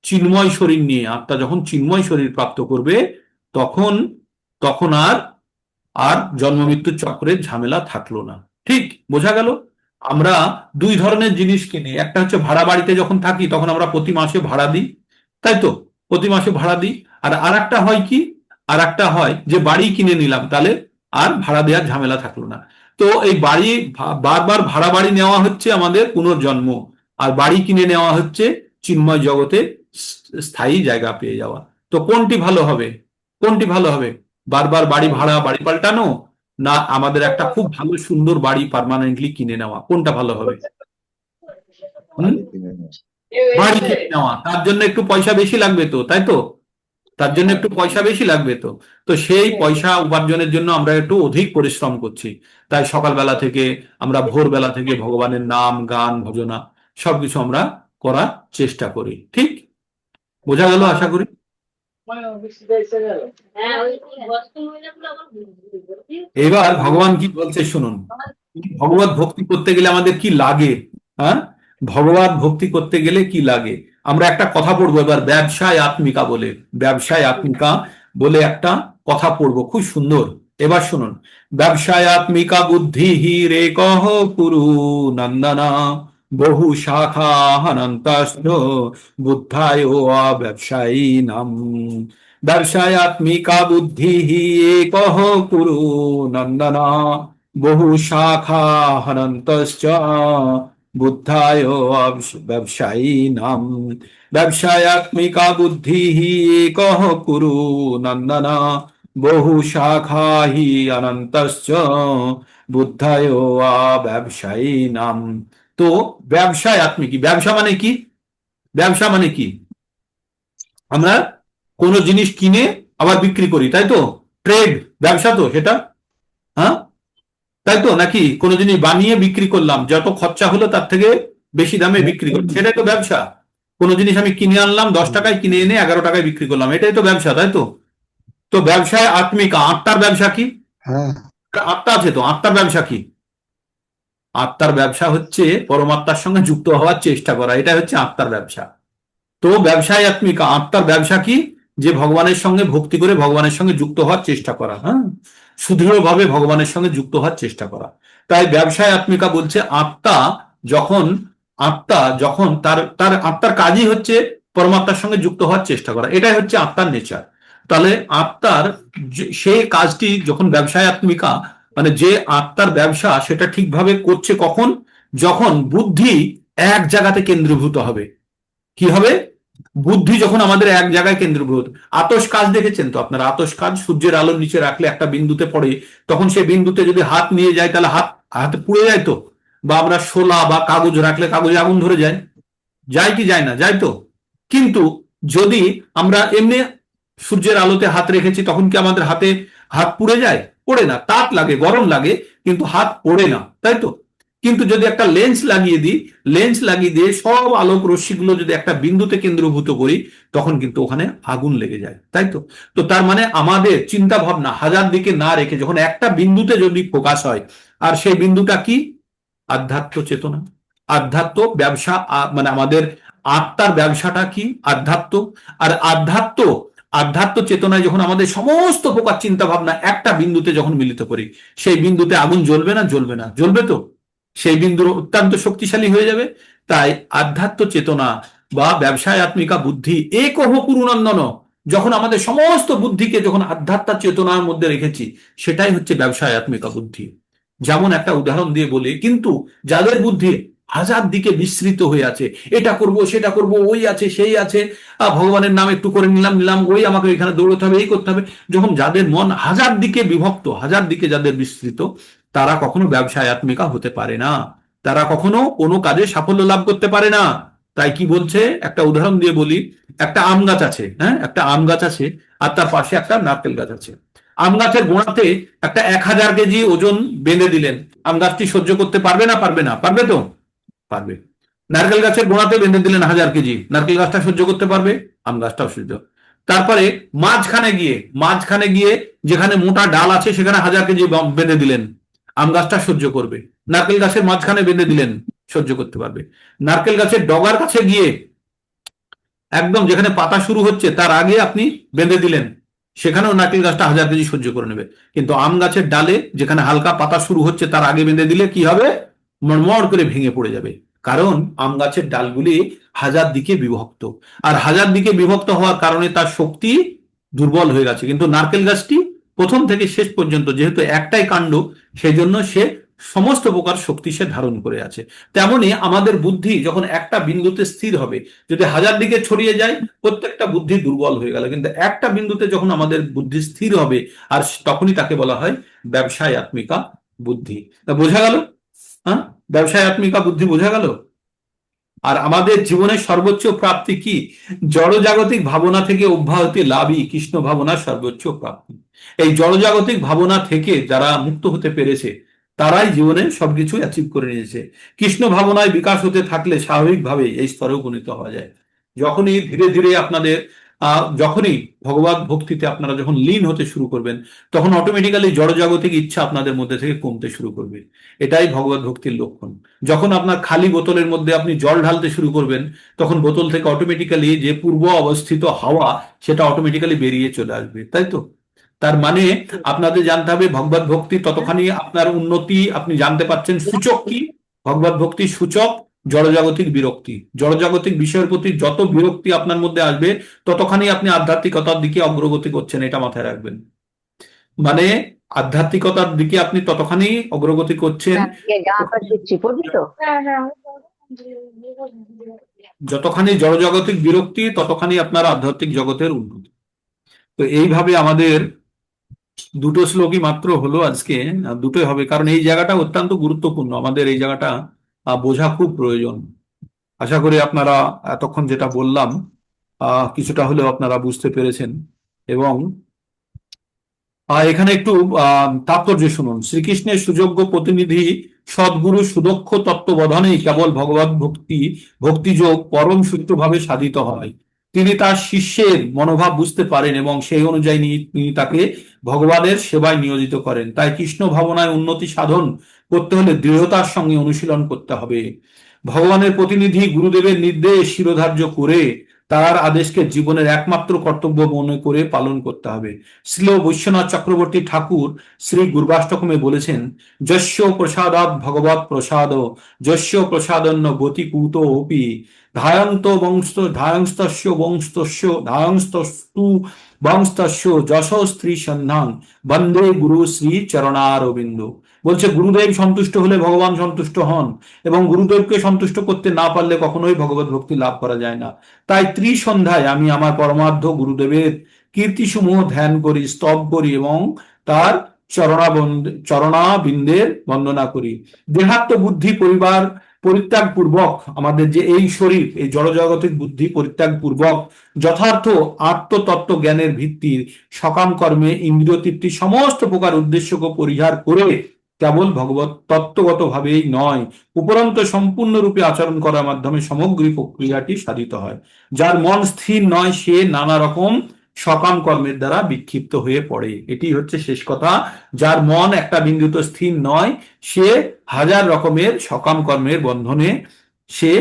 চিন্ময় শরীর নিয়ে। আত্মা যখন চিন্ময় শরীর প্রাপ্ত করবে, তখন তখন আর আর জন্ম মৃত্যুর চক্রের ঝামেলা থাকলো না। ঠিক বোঝা গেল? আমরা 2 ধরনের জিনিস কিনি। একটা হচ্ছে ভাড়া বাড়িতে যখন থাকি, তখন আমরা প্রতি মাসে ভাড়া দিই, তাই তো? প্রতি মাসে ভাড়া দিই। আর আরেকটা হয় কি? আরেকটা হয় যে বাড়ি কিনে নিলাম, তাহলে আর ভাড়া দেওয়ার ঝামেলা থাকলো না। তো এই বারবার ভাড়া বাড়ি নেওয়া হচ্ছে আমাদের পুনর্জন্ম, আর বাড়ি কিনে নেওয়া হচ্ছে চিন্ময় জগতে স্থায়ী জায়গা পেয়ে যাওয়া। তো কোনটি ভালো হবে? কোনটি ভালো হবে? বারবার বাড়ি পাল্টানো, না আমাদের একটা খুব ভালো সুন্দর বাড়ি পার্মানেন্টলি কিনে নেওয়া? কোনটা ভালো হবে? হুম? বাড়ি কিনে নেওয়া। বাড়ি কিনে নেওয়া। তার জন্য একটু পয়সা বেশি লাগবে তো, তাই তো? তার জন্য একটু পয়সা বেশি লাগবে তো। তো সেই পয়সা উপার্জনের জন্য আমরা একটু অধিক পরিশ্রম করছি। তাই সকালবেলা থেকে আমরা ভোরবেলা থেকে ভগবানের নাম, গান, ভজনা সবকিছু আমরা করার চেষ্টা করি। ঠিক বোঝা গেল আশা করি? এবার ভগবান কি বলছে শুনুন। ভগবত ভক্তি করতে গেলে আমাদের কি লাগে? হ্যাঁ, ভগবত ভক্তি করতে গেলে কি লাগে? আমরা একটা কথা পড়বো এবার, ব্যবসায় আত্মিকা বলে একটা কথা পড়বো, খুব সুন্দর। এবার শুনুন। ব্যবসায় আত্মিকা বুদ্ধি হি রে কহ কুরু নন্দনা বহু শাখা হনন্তস্য বুদ্ধায় ব্যবসায়ী নাম। ব্যবসায়াত্মিকা বুদ্ধি একহ কুরু নন্দনা বহু শাখা হনন্তশ্চ বুদ্ধায় ব্যবসায়ী নাম। ব্যবসায়াত্মিকা বুদ্ধি একহ কুরু নন্দনা বহু শাখা হি অনন্তশ্চ বুদ্ধায় ব্যবসায়ী নাম। তো ব্যবসায় আত্মিকী, ব্যবসা মানে কি? ব্যবসা মানে কি? আমরা কোনো জিনিস কিনে আবার বিক্রি করি, তাই তো? ট্রেড, ব্যবসা তো সেটা। হ্যাঁ, তাই তো? নাকি কোনো জিনিস বানিয়ে বিক্রি করলাম, যত খরচা হলো তার থেকে বেশি দামে বিক্রি করলাম, সেটাই তো ব্যবসা। কোনো জিনিস আমি কিনে আনলাম 10 টাকায়, কিনে এনে 11 টাকায় বিক্রি করলাম, এটাই তো ব্যবসা, তাই তো? তো ব্যবসায় আত্মিকা, আত্মার ব্যবসা কি? হ্যাঁ, আত্মা আছে তো, আত্মার ব্যবসা কি? আত্মার ব্যবসা হচ্ছে পরমাত্মার সঙ্গে যুক্ত হওয়ার চেষ্টা করা, এটা হচ্ছে আত্মার ব্যবসা। তো ব্যবসায় আত্মিকা, আত্মার ব্যবসা কি? যে ভগবানের সঙ্গে ভক্তি করে ভগবানের সঙ্গে যুক্ত হওয়ার চেষ্টা করা, হ্যাঁ, সুদৃঢ়ভাবে ভগবানের সঙ্গে যুক্ত হওয়ার চেষ্টা করা। তাই ব্যবসায় আত্মিকা বলছে যখন আত্মা যখন তার তার আত্মার কাজই হচ্ছে পরমাত্মার সঙ্গে যুক্ত হওয়ার চেষ্টা করা, এটাই হচ্ছে আত্মার নেচার। তাহলে আত্মার সেই কাজটি যখন ব্যবসায় আত্মিকা, মানে যে আত্মার ব্যবসা সেটা ঠিকভাবে করছে কখন? যখন বুদ্ধি এক জায়গাতে কেন্দ্রীভূত হবে। কি হবে? বুদ্ধি যখন আমাদের এক জায়গায় কেন্দ্রীভূত। আতশ কাজ দেখেছেন তো আপনারা? আতশ কাজ সূর্যের আলোর নিচে রাখলে একটা বিন্দুতে পড়ে, তখন সেই বিন্দুতে যদি হাত নিয়ে যায় তাহলে হাতে পুড়ে যায় তো। বা আমরা শোলা বা কাগজ রাখলে কাগজে আগুন ধরে যায়, যায় কি যায় না? যায় তো। কিন্তু যদি আমরা এমনি সূর্যের আলোতে হাত রেখেছি, তখন কি আমাদের হাত পুড়ে যায়? পড়ে না, তাপ লাগে, গরম লাগে, কিন্তু হাত পড়ে না, তাই তো? কিন্তু যদি একটা লেন্স লাগিয়ে দিই, লেন্স লাগিয়ে দিয়ে সব আলোক রশ্মিগুলো যদি একটা বিন্দুতে কেন্দ্রীভূত করি, তখন কিন্তু ওখানে আগুন লেগে যায়, তাই তো? তো তার মানে আমাদের চিন্তা ভাবনা হাজার দিকে না রেখে যখন একটা বিন্দুতে যদি ফোকাস হয়, আর সেই বিন্দুটা কি? আধ্যাত্ম চেতনা। আধ্যাত্ম ব্যবসা, মানে আমাদের আত্মার ব্যবসাটা কি? আধ্যাত্ম। আর আধ্যাত্ম চেতনায় যখন আমাদের সমস্ত প্রকার চিন্তা ভাবনা একটা বিন্দুতে যখন মিলিত করি, সেই বিন্দুতে আগুন জ্বলবে না? জ্বলবে না? জ্বলবে তো। সেই বিন্দু অত্যন্ত শক্তিশালী হয়ে যাবে। তাই আধ্যাত্ম চেতনা বা ব্যবসায় আত্মিকা বুদ্ধি একহ পুরুনন্দন, যখন আমাদের সমস্ত বুদ্ধিকে যখন আধ্যাত্ম চেতনার মধ্যে রেখেছি, সেটাই হচ্ছে ব্যবসায় আত্মিকা বুদ্ধি। যেমন একটা উদাহরণ দিয়ে বলি, কিন্তু যাদের বুদ্ধি হাজার দিকে বিস্তৃত হয়ে আছে, এটা করব সেটা করব, ওই আছে সেই আছে, ভগবানের নাম একটু করে নিলাম নিলাম, ওই আমাকে এখানে দৌড়তে হবে, এই করতে হবে, যখন যাদের মন হাজার দিকে বিভক্ত, হাজার দিকে যাদের বিস্তৃত, তারা কখনো ব্যবসায় আত্মিকা হতে পারে না। তারা কখনো কোনো কাজে সাফল্য লাভ করতে পারে না। তাই কি বলছে, একটা উদাহরণ দিয়ে বলি। একটা আম গাছ আছে, হ্যাঁ, একটা আম গাছ আছে, আর তার পাশে একটা নারকেল গাছ আছে। আম গাছের গোড়াতে একটা 1000 কেজি ওজন বেঁধে দিলেন, আম গাছটি সহ্য করতে পারবে না? পারবে না? পারবে তো? পারবে। নারকেল গাছের গোড়াতে বেঁধে দিলেন 1000 কেজি, নারকেল গাছটা সহ্য করতে পারবে? আম গাছটাও সহ্য। তারপরে মাঝখানে গিয়ে যেখানে মোটা ডাল আছে সেখানে 1000 কেজি বেঁধে দিলেন, আম গাছটা সহ্য করবে। নারকেল গাছের মাঝখানে বেঁধে দিলেন, সহ্য করতে পারবে। নারকেল গাছের ডগার কাছে গিয়ে একদম যেখানে পাতা শুরু হচ্ছে তার আগে আপনি বেঁধে দিলেন, সেখানেও নারকেল গাছটা 1000 কেজি সহ্য করে নেবে। কিন্তু আম গাছের ডালে যেখানে হালকা পাতা শুরু হচ্ছে তার আগে বেঁধে দিলে কি হবে? মড়মড় করে ভেঙে পড়ে যাবে। কারণ আম গাছের ডালগুলি হাজার দিকে বিভক্ত, আর হাজার দিকে বিভক্ত হওয়ার কারণে তার শক্তি দুর্বল হয়ে গেছে। কিন্তু নারকেল গাছটি প্রথম থেকে শেষ পর্যন্ত যেহেতু একটাই কাণ্ড, সেই জন্য সে সমস্ত প্রকার শক্তি সে ধারণ করে আছে। তেমনি আমাদের বুদ্ধি যখন একটা বিন্দুতে স্থির হবে, যদি হাজার দিকে ছড়িয়ে যায় প্রত্যেকটা বুদ্ধি দুর্বল হয়ে গেল, কিন্তু একটা বিন্দুতে যখন আমাদের বুদ্ধি স্থির হবে, আর তখনই তাকে বলা হয় ব্যবসায় আত্মিকা বুদ্ধি। তা বোঝা গেল? হ্যাঁ, ব্যবসায় আত্মিকা বুদ্ধি বোঝা গেল। আর আমাদের জীবনের সর্বোচ্চ প্রাপ্তি কি? জড়জাগতিক ভাবনা থেকে অব্যাহতি লাভই কৃষ্ণ ভাবনার সর্বোচ্চ প্রাপ্তি। এই জড়জাগতিক ভাবনা থেকে যারা মুক্ত হতে পেরেছে, তারাই জীবনে সবকিছু অ্যাচিভ করে নিয়েছে। কৃষ্ণ ভাবনায় বিকাশ হতে থাকলে স্বাভাবিকভাবে এই স্তরে উপনীত হওয়া যায়। যখনই ধীরে ধীরে আপনাদের যখনই ভগবত ভক্তিতে আপনারা যখন লীন হতে শুরু করবেন, তখন অটোমেটিক্যালি জড়জাগতিক ইচ্ছা আপনাদের মধ্যে থেকে কমতে শুরু করবে। এটাই ভগবত ভক্তির লক্ষণ। যখন আপনার খালি বোতলের মধ্যে আপনি জল ঢালতে শুরু করবেন, তখন বোতল থেকে অটোমেটিক্যালি যে পূর্ব অবস্থিত হাওয়া সেটা অটোমেটিক্যালি বেরিয়ে চলে আসবে, তাই তো? তার মানে আপনাদের জানতে হবে ভগবত ভক্তি ততখানি আপনার উন্নতি আপনি জানতে পাচ্ছেন। সূচক কি? ভগবত ভক্তির সূচক জড়জাগতিক বিরক্তি। জড়জাগতিক বিষয়ের প্রতি যত বিরক্তি আপনার মধ্যে আসবে, ততখানি আপনি আধ্যাত্মিকতার দিকে অগ্রগতি করছেন, এটা মাথায় রাখবেন। মানে আধ্যাত্মিকতার দিকে আপনি ততখানি অগ্রগতি করছেন, যতখানি জড়জাগতিক বিরক্তি ততখানি আপনার আধ্যাত্মিক জগতের উন্নতি। তো এইভাবে আমাদের দুটো শ্লোকই মাত্র হলো আজকে, দুটোই হবে, কারণ এই জায়গাটা অত্যন্ত গুরুত্বপূর্ণ, আমাদের এই জায়গাটা বোঝা খুব প্রয়োজন। আশা করি আপনারা এতক্ষণ যেটা বললাম কিছুটা হলেও আপনারা বুঝতে পেরেছেন, এবং এখানে একটু তাৎপর্য শুনুন। শ্রীকৃষ্ণের সুযোগ্য প্রতিনিধি সদ্গুরু সুদক্ষ তত্ত্ববোধনেই কেবল ভগবত ভক্তিযোগ পরম সূত্রভাবে সাধিত হয়। তিনি তার শিষ্যের মনোভাব বুঝতে পারেন এবং সেই অনুযায়ী তিনি তাকে ভগবানের সেবায় নিয়োজিত করেন। তাই কৃষ্ণ ভাবনায় উন্নতি সাধন করতে হলে দৃঢ়তার সঙ্গে অনুশীলন করতে হবে। ভগবানের প্রতিনিধি গুরুদেবের নির্দেশ শিরোধার্য করে তার আদেশকে জীবনের একমাত্র কর্তব্য মনে করে পালন করতে হবে। শ্রীল বৈশ্বনাথ চক্রবর্তী ঠাকুর শ্রী গুরবাষ্টকমে বলেছেন, যস্য প্রসাদাৎ ভগবৎ প্রসাদ, যস্য প্রসাদন্য গতি কুত অপি, ধায়ংস্তস্য বংস্তস্য ধায়ংস্তস্তু বংস্তস্য যশ স্ত্রী সন্ধান বন্দে গুরু শ্রী চরণারবিন্দ। বলছে গুরুদেব সন্তুষ্ট হলে ভগবান সন্তুষ্ট হন, এবং গুরুদেবকে সন্তুষ্ট করতে না পারলে কখনোই ভগবত ভক্তি লাভ করা যায় না। তাই ত্রিসন্ধ্যায় আমি আমার পরমার্থ গুরুদেবের কীর্তিসমূহ ধ্যান করি, স্তব করি এবং তার চরণাবিন্দের বন্দনা করি। দেহাত্ম বুদ্ধি পরিত্যাগ পূর্বক আমাদের যে এই শরীর, এই জড়জগতিক বুদ্ধি পরিত্যাগ পূর্বক যথার্থ আত্মতত্ত্ব জ্ঞানের ভিত্তির সকাম কর্মে ইন্দ্রিয় তৃপ্তি সমস্ত প্রকার উদ্দেশ্যকে পরিহার করে কেবল ভগবত তত্ত্বগত ভাবেই নয়, উপরন্ত সম্পূর্ণরূপে আচরণ করার মাধ্যমে সমগ্র প্রক্রিয়াটি সাধিত হয়। যার মন স্থির নয় সে নানা রকম সকাম কর্মের দ্বারা বিক্ষিপ্ত হয়ে পড়ে। এটি হচ্ছে শেষ কথা। যার মন একটা বিন্দুতে স্থির নয় সে হাজার রকমের সকাম কর্মের বন্ধনে সে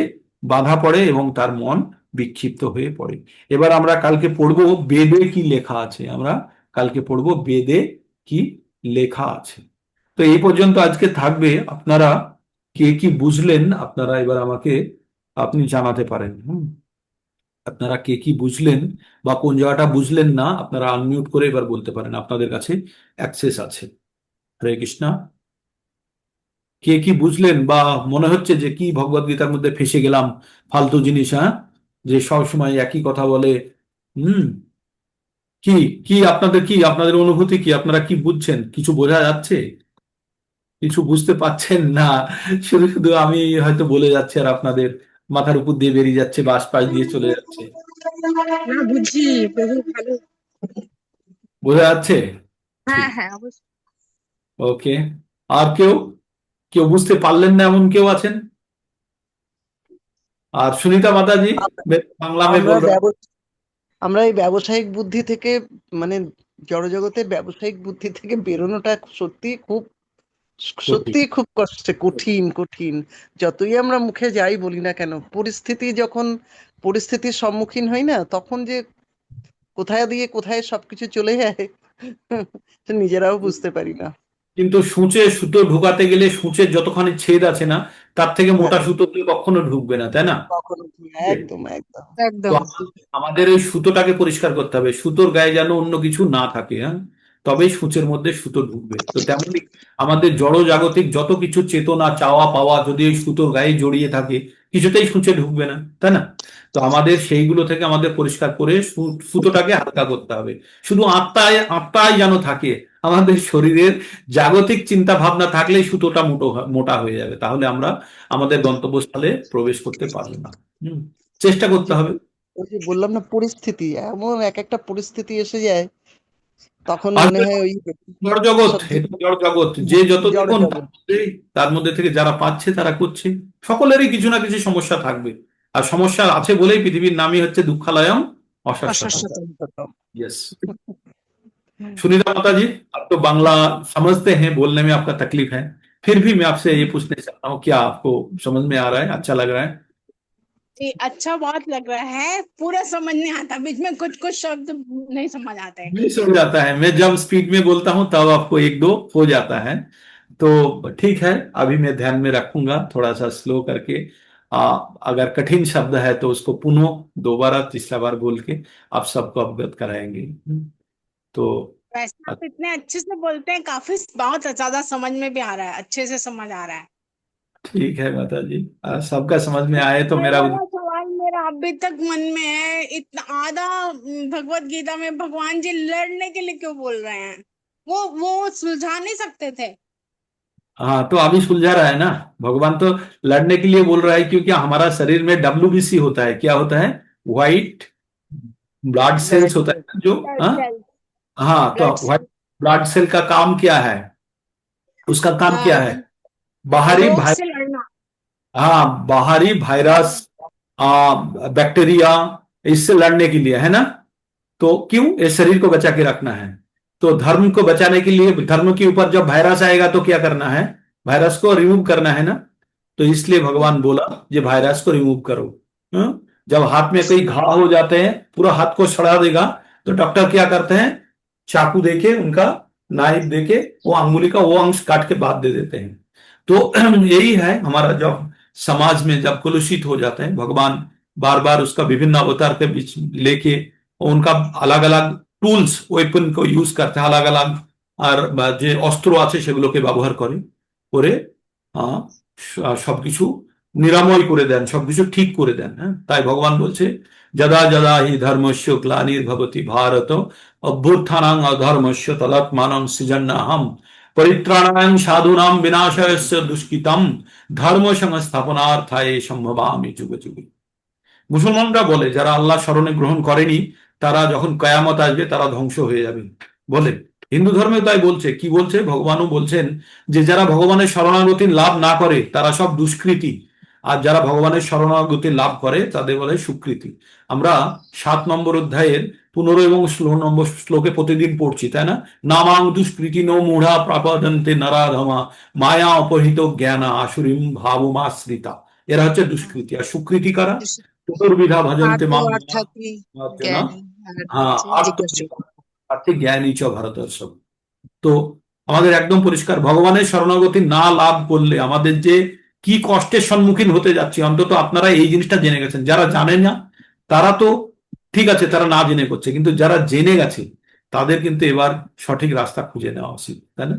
বাধা পড়ে এবং তার মন বিক্ষিপ্ত হয়ে পড়ে। এবার আমরা কালকে পড়বো বেদে কি লেখা আছে। আমরা কালকে পড়বো বেদে কি লেখা আছে। তো এই পর্যন্ত আজকে থাকবে। আপনারা কে কি বুঝলেন আপনারা এবার আমাকে আপনি জানাতে পারেন। আপনারা কে কি বুঝলেন বা কোন জায়গাটা বুঝলেন না আপনারা আনমিউট করে এবার বলতে পারেন, আপনাদের কাছে অ্যাক্সেস আছে। হরে কৃষ্ণা। কে কি বুঝলেন বা মনে হচ্ছে যে কি ভগবদ গীতার মধ্যে ফেসে গেলাম, ফালতু জিনিস, হ্যাঁ, যে সব সময় একই কথা বলে। হুম কি কি আপনাদের অনুভূতি কি? আপনারা কি বুঝছেন? কিছু বোঝা যাচ্ছে? কিছু বুঝতে পাচ্ছেন না? শুধু শুধু আমি হয়তো বলে যাচ্ছি আর আপনাদের মাথার উপর দিয়ে বেরিয়ে যাচ্ছে বা আশপাশ দিয়ে চলে যাচ্ছে। না বুঝছি বহু ভালো। বোঝা যাচ্ছে? ঠিক, হ্যাঁ হ্যাঁ অবশ্যই। ওকে। আর কেউ কেউ বুঝতে পারলেন না এমন কেউ আছেন? আর সুনীতা মাতাজি বাংলা মে আমরা বল রहा हूं। আমরা এই ব্যবসায়িক বুদ্ধি থেকে, মানে জড়জগতের ব্যবসায়িক বুদ্ধি থেকে বেরোনোটা সত্যি খুব কঠিন কঠিন। যতই আমরা মুখে যাই বলি না কেন, পরিস্থিতির সম্মুখীন হই না, তখন যে কোথায় দিয়ে কোথায় সবকিছু চলে যায় সে নিজেরাও বুঝতে পারি না। কিন্তু সূঁচে সুতো ঢুকাতে গেলে সূঁচের যতখানি ছেদ আছে না, তার থেকে মোটা হ্যাঁ, সুতো দিয়ে কখনো ঢুকবে না, তাই না? কখনো একদম একদম। তো একদম। আমাদের ওই সুতোটাকে পরিষ্কার করতে হবে, সুতোর গায়ে যেন অন্য কিছু না থাকে, হ্যাঁ, তবেই সূঁচের মধ্যে সুতো ঢুকবে। তো তেমনি আমাদের জড় জাগতিক যত কিছু চেতনা চাওয়া পাওয়া যদি ওই সুতোর গায়ে জড়িয়ে থাকে কিছুতেই সূঁচে ঢুকবে না, তাই না? তো আমাদের সেইগুলো থেকে আমাদের পরিষ্কার করে সুতোটাকে হালকা করতে হবে। শুধু আত্মায় যেন থাকে, আমাদের শরীরের জাগতিক চিন্তা ভাবনা থাকলেই সুতোটা মোটা হয়ে যাবে, তাহলে আমরা আমাদের গন্তব্যস্থলে প্রবেশ করতে পারবো না। চেষ্টা করতে হবে। ওই যে বললাম না, পরিস্থিতি এমন এক একটা পরিস্থিতি এসে যায়, তখন মনে আসলে হয় ওই জড়জগৎ, সত্যি এটা জড়জগৎ, যে যত জড় দেখুন জগৎ। তার মধ্যে থেকে যারা পাচ্ছে তারা করছে। সকলেরই কিছু না কিছু সমস্যা থাকবে, আর সমস্যা আছে বলেই পৃথিবীর নামই হচ্ছে দুঃখালয়ম অশাশ্বতম। অশাশ্বত। यस। सुनीता माता जी, आप तो बांग्ला समझते हैं, बोलने में आपका तकलीफ है, फिर भी मैं आपसे ये पूछना चाहता हूँ, क्या आपको समझ में आ रहा है? अच्छा लग रहा है? जी अच्छा बहुत लग रहा है, पूरा समझ नहीं आता, बीच में कुछ कुछ शब्द नहीं समझ आते हैं। मिस हो जाता है, मैं जब स्पीड में बोलता हूँ तब आपको एक दो हो जाता है। तो ठीक है, अभी मैं ध्यान में रखूंगा थोड़ा सा स्लो करके। अगर कठिन शब्द है तो उसको पुनः दोबारा तीसरा बार बोल के आप सबको अवगत कराएंगे। तो वैसे आप इतने अच्छे से बोलते हैं, काफी बहुत ज्यादा समझ में भी आ रहा है, अच्छे से समझ आ रहा है। ठीक है माता जी, सबका समझ में आए तो ये मेरा वाला सवाल मेरा अभी तक मन में है, इतना आधा भगवत गीता में भगवान जी लड़ने के लिए क्यों बोल रहे हैं? वो सुलझा नहीं सकते थे? हाँ, तो अभी सुलझा रहा है ना। भगवान तो लड़ने के लिए बोल रहा है क्योंकि हमारा शरीर में WBC होता है। क्या होता है? व्हाइट ब्लड सेल्स होता है ना, जो, हाँ, हाँ, तो ब्लड व्हाइट ब्लड सेल का काम क्या है? उसका काम क्या है? बाहरी रोग भाई से लड़ना। हाँ, बाहरी वायरस, बैक्टीरिया, इससे लड़ने के लिए, है ना? तो क्यों? इस शरीर को बचा के रखना है। तो धर्म को बचाने के लिए, धर्म के ऊपर जब वायरस आएगा तो क्या करना है? वायरस को रिमूव करना है ना। तो इसलिए भगवान बोला ये वायरस को रिमूव करो। जब हाथ में कई घाव हो जाते हैं, पूरा हाथ को सड़ा देगा, तो डॉक्टर क्या करते हैं? चाकू देके, उनका नाइफ देके वो अंगुली का वो अंश काट के बात दे देते हैं। तो यही है हमारा, जब समाज में जब कलुषित हो जाते हैं, भगवान बार बार उसका विभिन्न अवतार के बीच लेके उनका अलग अलग টুলস ওয়েপন को ইউজ করতে अलग अलग আর যে অস্ত্র আছে সেগুলোকে ব্যবহার করে করে সবকিছু নিরাময় করে দেন, সবকিছু ঠিক করে দেন। হ্যাঁ, তাই ভগবান বলছে যদা যদা হি ধর্মস্য গ্লানির্ভবতি ভারত অভ্যুত্থানাং অধর্মস্য তদাত্মানং সৃজন্নাহম পরিত্রাণাং সাধুনাং বিনাশায়স্য দুষ্কৃতম ধর্ম সংস্থাপনার্থায় সম্ভবামি যুগে যুগে। মুসলমানরা বলে যারা আল্লাহ স্মরণে গ্রহণ করেনি তারা যখন কয়ামত আসবে তারা ধ্বংস হয়ে যাবে বলে। হিন্দু ধর্মে তাই বলছে, কি বলছে? ভগবানও বলছেন যে যারা ভগবানের শরণাগতি লাভ না করে তারা সব দুষ্কৃতী, আর যারা ভগবানের শরণাগতি লাভ করে তাদের বলে সুকৃতী। আমরা 7 নম্বর অধ্যায়ের 15 এবং 16 নম্বর শ্লোকে প্রতিদিন পড়ছি, তাই না? নামাং দুষ্কৃতি নো মূঢ়া প্রাপদন্তে নরাধমা মায়া অপহৃত জ্ঞানা আসুরিম ভাবমাশ্রিতা। এরা হচ্ছে দুষ্কৃতী। আর সুকৃতি কারা? চতুর্বিধা ভজন্তে মাম অর্থাৎই না। জ্ঞানী আর হ্যাঁ, হচ্ছে জিজ্ঞাসু। আর্থিক জ্ঞানী চ ভারতর্ষব। তো আমাদের একদম পরিষ্কার, ভগবানের শরণাগতি না লাভ করলে আমাদের যে কি কষ্টের সম্মুখীন হতে যাচ্ছি, অন্তত আপনারা এই জিনিসটা জেনে গেছেন। যারা জানে না তারা তো ঠিক আছে, তারা না জেনে করছে, কিন্তু যারা জেনে গেছে তাদের কিন্তু এবার সঠিক রাস্তা খুঁজে নেওয়া উচিত, তাই না?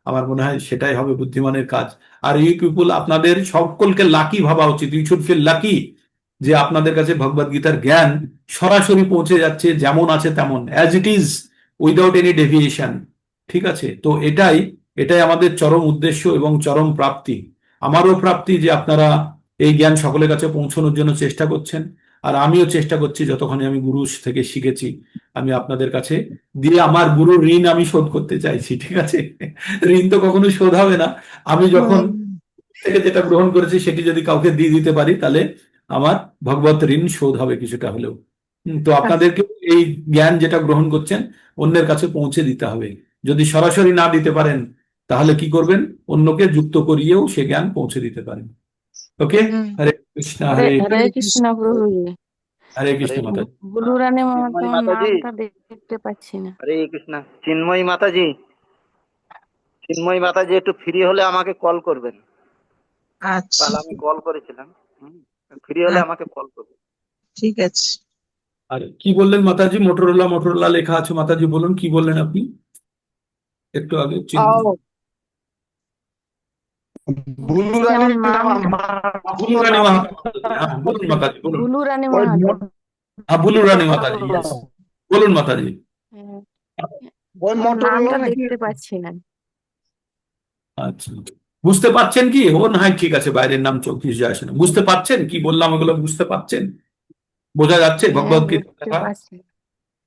আমার মনে হয় সেটাই হবে বুদ্ধিমানের কাজ। আর ইউ পিপুল, আপনাদের সকলকে লাকি ভাবা উচিত। ইউ শুড ফিল লাকি যে আপনাদের কাছে ভগবদ গীতার জ্ঞান সরাসরি পৌঁছে যাচ্ছে, যেমন আছে তেমন, as it is, without any deviation. ঠিক আছে? তো এটাই এটাই আমাদের চরম উদ্দেশ্য এবং চরম প্রাপ্তি। আমারও প্রাপ্তি যে আপনারা এই জ্ঞান সকলের কাছে পৌঁছানোর জন্য চেষ্টা করছেন, আর আমিও চেষ্টা করছি যতখানি আমি গুরু থেকে শিখেছি আমি আপনাদের কাছে দিয়ে আমার গুরুর ঋণ আমি শোধ করতে চাইছি। ঠিক আছে? ঋণ তো কখনো শোধ হবে না। আমি যখন থেকে যেটা গ্রহণ করেছি সেটি যদি কাউকে দিয়ে দিতে পারি তাহলে আমার ভগবত ঋণ শোধ হবে কিছুটা হলেও। তো আপনাদেরকে এই জ্ঞান যেটা গ্রহণ করছেন অন্যের কাছে পৌঁছে দিতে হবে। যদি সরাসরি না দিতে পারেন তাহলে কি করবেন? অন্যকে যুক্ত করিয়েও সে জ্ঞান পৌঁছে দিতে পারেন। ওকে? হরে কৃষ্ণ হরে হরে হরে কৃষ্ণ প্রভুজি। হরে কৃষ্ণ মাতা। বুলু রানী চিন্ময়ী তোমার মাতাজি, নামটা দেখতে পাচ্ছি না। হরে কৃষ্ণ। চিন্ময়ী মাতাজি, চিন্ময়ী মাতাজি একটু ফ্রি হলে আমাকে কল করবেন। আচ্ছা, কাল আমি কল করেছিলাম, ফ্রি হলে আমাকে কল করবেন। ঠিক আছে। আর কি বললেন মাতাজি? মোটরোলা মোটরোলা লেখা আছে। মাতাজি বলুন কি বললেন আপনি একটু আগে? বুলু যেমন রানী নাম বুলু রানী মাহাতো। হ্যাঁ, বলুন মাতাজি, বলুন। বুলু রানী মাহাতো। হ্যাঁ, বুলু রানী মাতাজি, yes. বলুন মাতাজি। হ্যাঁ, ওই ওর মোটরোলা নামটা নাকি? দেখতে পাচ্ছি না। আচ্ছা, বুঝতে পারছেন কি? ও না হয় ঠিক আছে, বাইরের নাম চোখ কিছু আসে না। বুঝতে পারছেন কি বললাম? ওগুলো বুঝতে পারছেন? বোঝা যাচ্ছে হ্যাঁ, ভগবত বুঝতে গীতা? পারছি।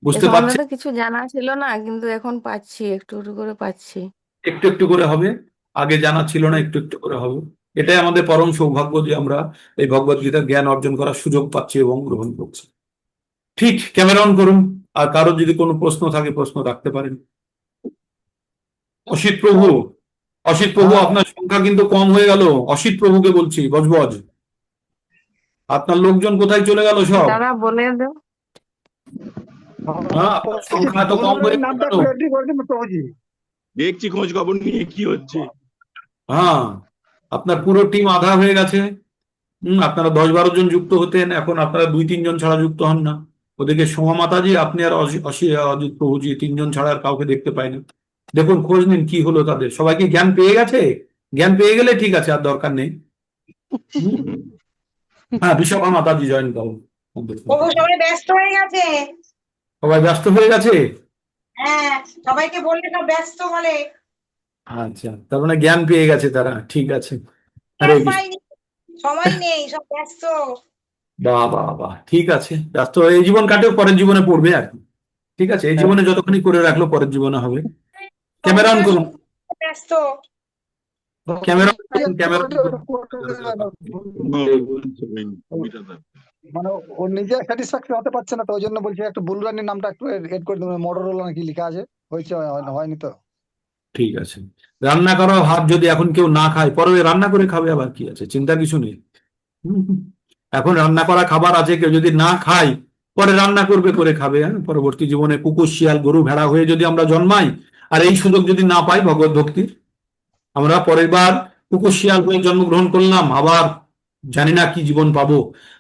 বুঝতে এ পারছেন? সম্বন্ধে কিছু জানা ছিল না, কিন্তু এখন পাচ্ছি, একটু একটু করে পাচ্ছি। একটু একটু করে হবে। আগে জানা ছিল না, একটু একটু করে হবে। এটাই আমাদের পরম সৌভাগ্য যে আমরা এই ভগবত গীতার জ্ঞান অর্জন করার সুযোগ পাচ্ছি এবং গ্রহণ করছি। ঠিক, ক্যামেরা অন করুন। আর কারোর যদি কোনো প্রশ্ন থাকে প্রশ্ন রাখতে পারেন। অসিত প্রভু, অসিত প্রভু, আপনার সংখ্যা কিন্তু কম হয়ে গেল। অসিত প্রভুকে বলছি, বজবজ। আপনার লোকজন কোথায় চলে গেল সব? দাদা বলে দাও। হ্যাঁ, আপনার সংখ্যা এত কম হয়ে গেল। দেখছি খোঁজ খবর নিয়ে কি হচ্ছে। হ্যাঁ, আপনার পুরো টিম আধা হয়ে গেছে। আপনারা 10-12 জন যুক্ত হতেন, এখন আপনারা 2-3 জন ছাড়া যুক্ত হন না। ওদিকে সোমা মাতাজি, আপনি আর অজিত প্রভুজি, 3 জন ছাড়া আর কাউকে দেখতে পাই না। দেখুন, খোঁজ নিন কি হলো তাদের। সবাইকে জ্ঞান পেয়ে গেছে? জ্ঞান পেয়ে গেলে ঠিক আছে, আর দরকার নেই। হ্যাঁ, বিশাখা মাতাজি জয়েন করুন। সবাই ব্যস্ত হয়ে গেছে। সবাই ব্যস্ত হয়ে গেছে? হ্যাঁ, সবাইকে বললে সব ব্যস্ত বলে। আচ্ছা, তার মানে জ্ঞান পেয়ে গেছে তারা। ঠিক আছে, হরে কৃষ্ণ। সময় নেই, সব ব্যস্ত। বাহ বাহ বাহ, ঠিক আছে। ব্যস্ত এই জীবন কাটেও পরের জীবনে পড়বে আর কি। ঠিক আছে, এই জীবনে যতখানি করে রাখলো পরের জীবনে হবে। ক্যামেরা অন করুন, ব্যস্ত। ক্যামেরা অন করুন, ক্যামেরা অন করুন। মানে ও নিজে স্যাটিসফ্যাকশন হতে পারছে না, তো ওই জন্য বলছে একটু বুলু রানীর নামটা একটু এড করে দেবেন, মোটরোলা নাকি লেখা আছে, হয়েছে হয়নি তো? ঠিক আছে, রান্না করা ভাত যদি এখন কেউ না খায়, পরে রান্না করে খাবে, আবার কি আছে, চিন্তা কিছু নেই। এখন রান্না করা খাবার আছে, কেউ যদি না খায় পরে রান্না করবে, করে খাবে। হ্যাঁ, পরবর্তী জীবনে কুকুর, শিয়াল, গরু, ভেড়া হয়ে যদি আমরা জন্মাই, আর এই সুযোগ যদি না পাই ভগবত ভক্তির, আমরা পরের বার কুকুর, শিয়াল হয়ে জন্মগ্রহণ করলাম, আবার জানি না কি জীবন পাবো,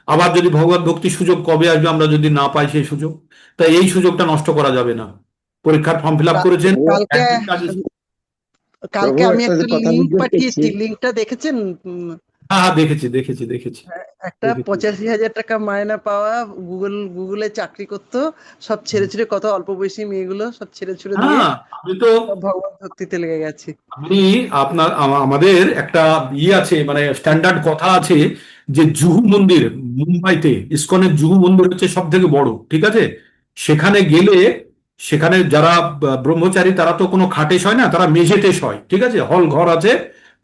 আবার যদি ভগবত ভক্তির সুযোগ কবে আসবে আমরা যদি না পাই সেই সুযোগ, তাই এই সুযোগটা নষ্ট করা যাবে না। পরীক্ষার ফর্ম ফিল আপ করেছেন, কালকে একদিন কাজে- কালকে আমি একটা একটা কথা লিঙ্ক জিজ্ঞেস পাঠিয়েছি, করছি। লিঙ্কটা দেখেছেন? হ্যাঁ হ্যাঁ, দেখেছি। একটা দেখেছি। 85,000 টাকা মায়না পাওয়া, গুগলে চাকরি করতো, সব ছেড়ে ছুড়ে, কত অল্প বয়সী মেয়েগুলো সব ছেড়ে ছুড়ে দিয়ে হ্যাঁ, আমি তো সব ভগবান ভক্তিতে লেগে গেছে। আমাদের একটা আছে, মানে স্ট্যান্ডার্ড কথা আছে যে জুহু মন্দির, মুম্বাইতে ইসকনের জুহু মন্দির হচ্ছে সব থেকে বড়, ঠিক আছে? সেখানে গেলে, সেখানে যারা ব্রহ্মচারী তারা তো কোনো খাটে শয় না, তারা মেঝেতে শয়, ঠিক আছে? হল ঘর আছে,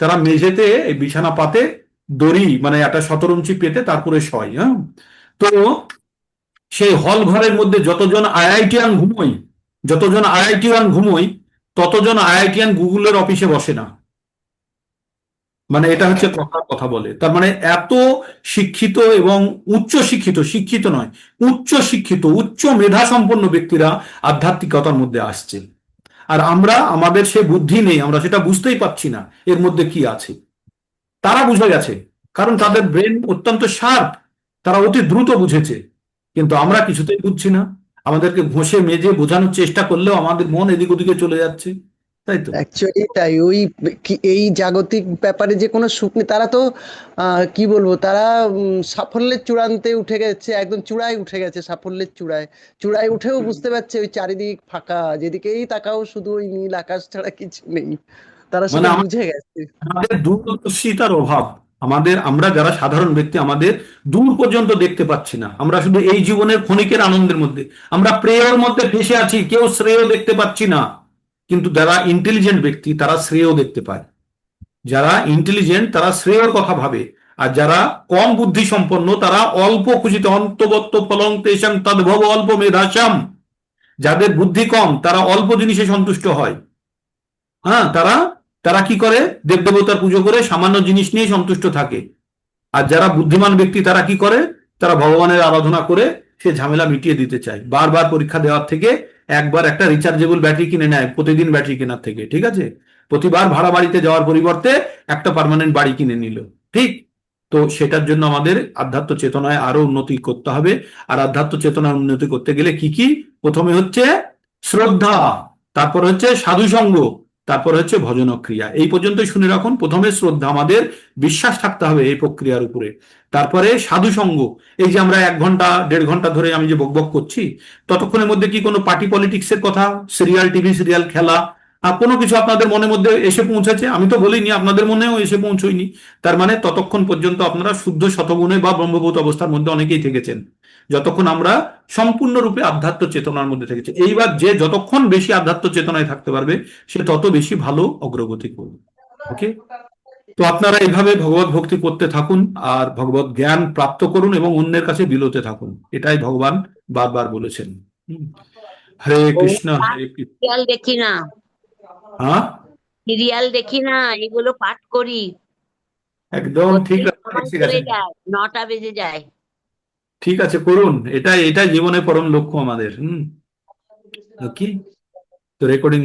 তারা মেঝেতে এই বিছানা পাতে, দড়ি মানে একটা 17 ইঞ্চি পেতে তারপরে শয়। হ্যাঁ, তো সেই হল ঘরের মধ্যে যতজন আইআইটিয়ান ঘুমোই, ততজন আইআইটিয়ান গুগলের অফিসে বসে না। মানে এটা হচ্ছে কথা বলে, তার মানে এত শিক্ষিত এবং শিক্ষিত নয়, উচ্চ মেধা সম্পন্ন ব্যক্তিরা আধ্যাত্মিকতার মধ্যে আসছে। আর আমাদের সে বুদ্ধি নেই, আমরা সেটা বুঝতেই পারছি না এর মধ্যে কি আছে। তারা বুঝে গেছে, কারণ তাদের ব্রেন অত্যন্ত শার্প, তারা অতি দ্রুত বুঝেছে, কিন্তু আমরা কিছুতেই বুঝছি না। আমাদেরকে ঘষে মেজে বোঝানোর চেষ্টা করলেও আমাদের মন এদিক ওদিকে চলে যাচ্ছে, তাই তো? অ্যাকচুয়ালি তাই, ওই এই জাগতিক ব্যাপারে যে কোনো সুখ নেই। তারা তো কি বলবো, তারা সাফল্যের চূড়ান্তে উঠে গেছে, একদম চূড়ায় উঠে গেছে, সাফল্যের চূড়ায় উঠেও বুঝতে পারছে ওই চারিদিক ফাঁকা, যেদিকেই তাকাও শুধু ওই নীল আকাশ ছাড়া কিছু নেই। তারা সেটা মানে বুঝে গেছে। আমাদের দূরদর্শিতার অভাব, আমরা যারা সাধারণ ব্যক্তি, আমাদের দূর পর্যন্ত দেখতে পাচ্ছি না। আমরা শুধু এই জীবনের ক্ষণিকের আনন্দের মধ্যে, আমরা প্রেয়ের মধ্যে ফেসে আছি, কেউ শ্রেয় দেখতে পাচ্ছি না। কিন্তু যারা ইন্টেলিজেন্ট ব্যক্তি তারা শ্রেয় দেখতে পায়, যারা ইন্টেলিজেন্ট তারা শ্রেয়র কথা ভাবে, আর যারা কম বুদ্ধি সম্পন্ন তারা অল্প খুশিতে, অন্তগত ফলং তেষাং তদ্ভব অল্প মেধাসাম, যাদের বুদ্ধি কম তারা অল্প জিনিসে সন্তুষ্ট হয়। হ্যাঁ, তারা কি করে, দেবদেবতার পুজো করে সামান্য জিনিস নিয়ে সন্তুষ্ট থাকে। আর যারা বুদ্ধিমান ব্যক্তি তারা কি করে, তারা ভগবানের আরাধনা করে সে ঝামেলা মিটিয়ে দিতে চায়। বারবার পরীক্ষা দেওয়ার থেকে একবার একটা রিচার্জেবল ব্যাটারি কিনে নেয়, প্রতিদিন ব্যাটারি কেনার থেকে, ঠিক আছে? প্রতিবার ভাড়া বাড়িতে যাওয়ার পরিবর্তে একটা পার্মানেন্ট বাড়ি কিনে নিল, ঠিক? তো সেটার জন্য আমাদের আধ্যাত্ম চেতনায় আরো উন্নতি করতে হবে। আর আধ্যাত্ম চেতনায় উন্নতি করতে গেলে কি প্রথমে হচ্ছে শ্রদ্ধা, তারপর হচ্ছে সাধুসঙ্গ, তারপর হচ্ছে ভজন ক্রিয়া। এই পর্যন্তই শুনে রাখুন। প্রথমে শ্রদ্ধা, আমাদের বিশ্বাস থাকতে হবে এই প্রক্রিয়ার উপরে। তারপরে সাধুসঙ্গ, এই যে আমরা 1 ঘন্টা 1.5 ঘন্টা ধরে আমি যে বকবক করছি, ততক্ষণের মধ্যে কি কোনো পার্টি পলিটিক্সের কথা, টিভি সিরিয়াল খেলা আর কোনো কিছু আপনাদের মনের মধ্যে এসে পৌঁছেছে? আমি তো বলিনি, আপনাদের মনেও এসে পৌঁছয়নি। তার মানে ততক্ষণ পর্যন্ত আপনারা শুদ্ধ শতগুণে বা ব্রহ্মভূত অবস্থার মধ্যে অনেকেই থেকেছেন, যতক্ষণ আমরা সম্পূর্ণরূপে আধ্যাত্ম চেতনার মধ্যে থেকেছি। এইবার যে যতক্ষণ বেশি আধ্যাত্ম চেতনায় থাকতে পারবে সে তত বেশি ভালো অগ্রগতি করবে। ওকে, তো আপনারা এইভাবে ভগবত ভক্তি করতে থাকুন আর ভগবত জ্ঞান প্রাপ্ত করুন এবং অন্যের কাছে বিলোতে থাকুন, এটাই ভগবান বারবার বলেছেন। হরে কৃষ্ণ হরে কৃষ্ণ। সিরিয়াল দেখি না, হ্যাঁ, সিরিয়াল দেখি না, এগুলো পাঠ করি। একদম ঠিক সময় আছে, চলে যায়, 9টা বেজে যায়। ঠিক আছে, করুন। এটাই জীবনের পরম লক্ষ্য আমাদের। ওকে, তো রেকর্ডিং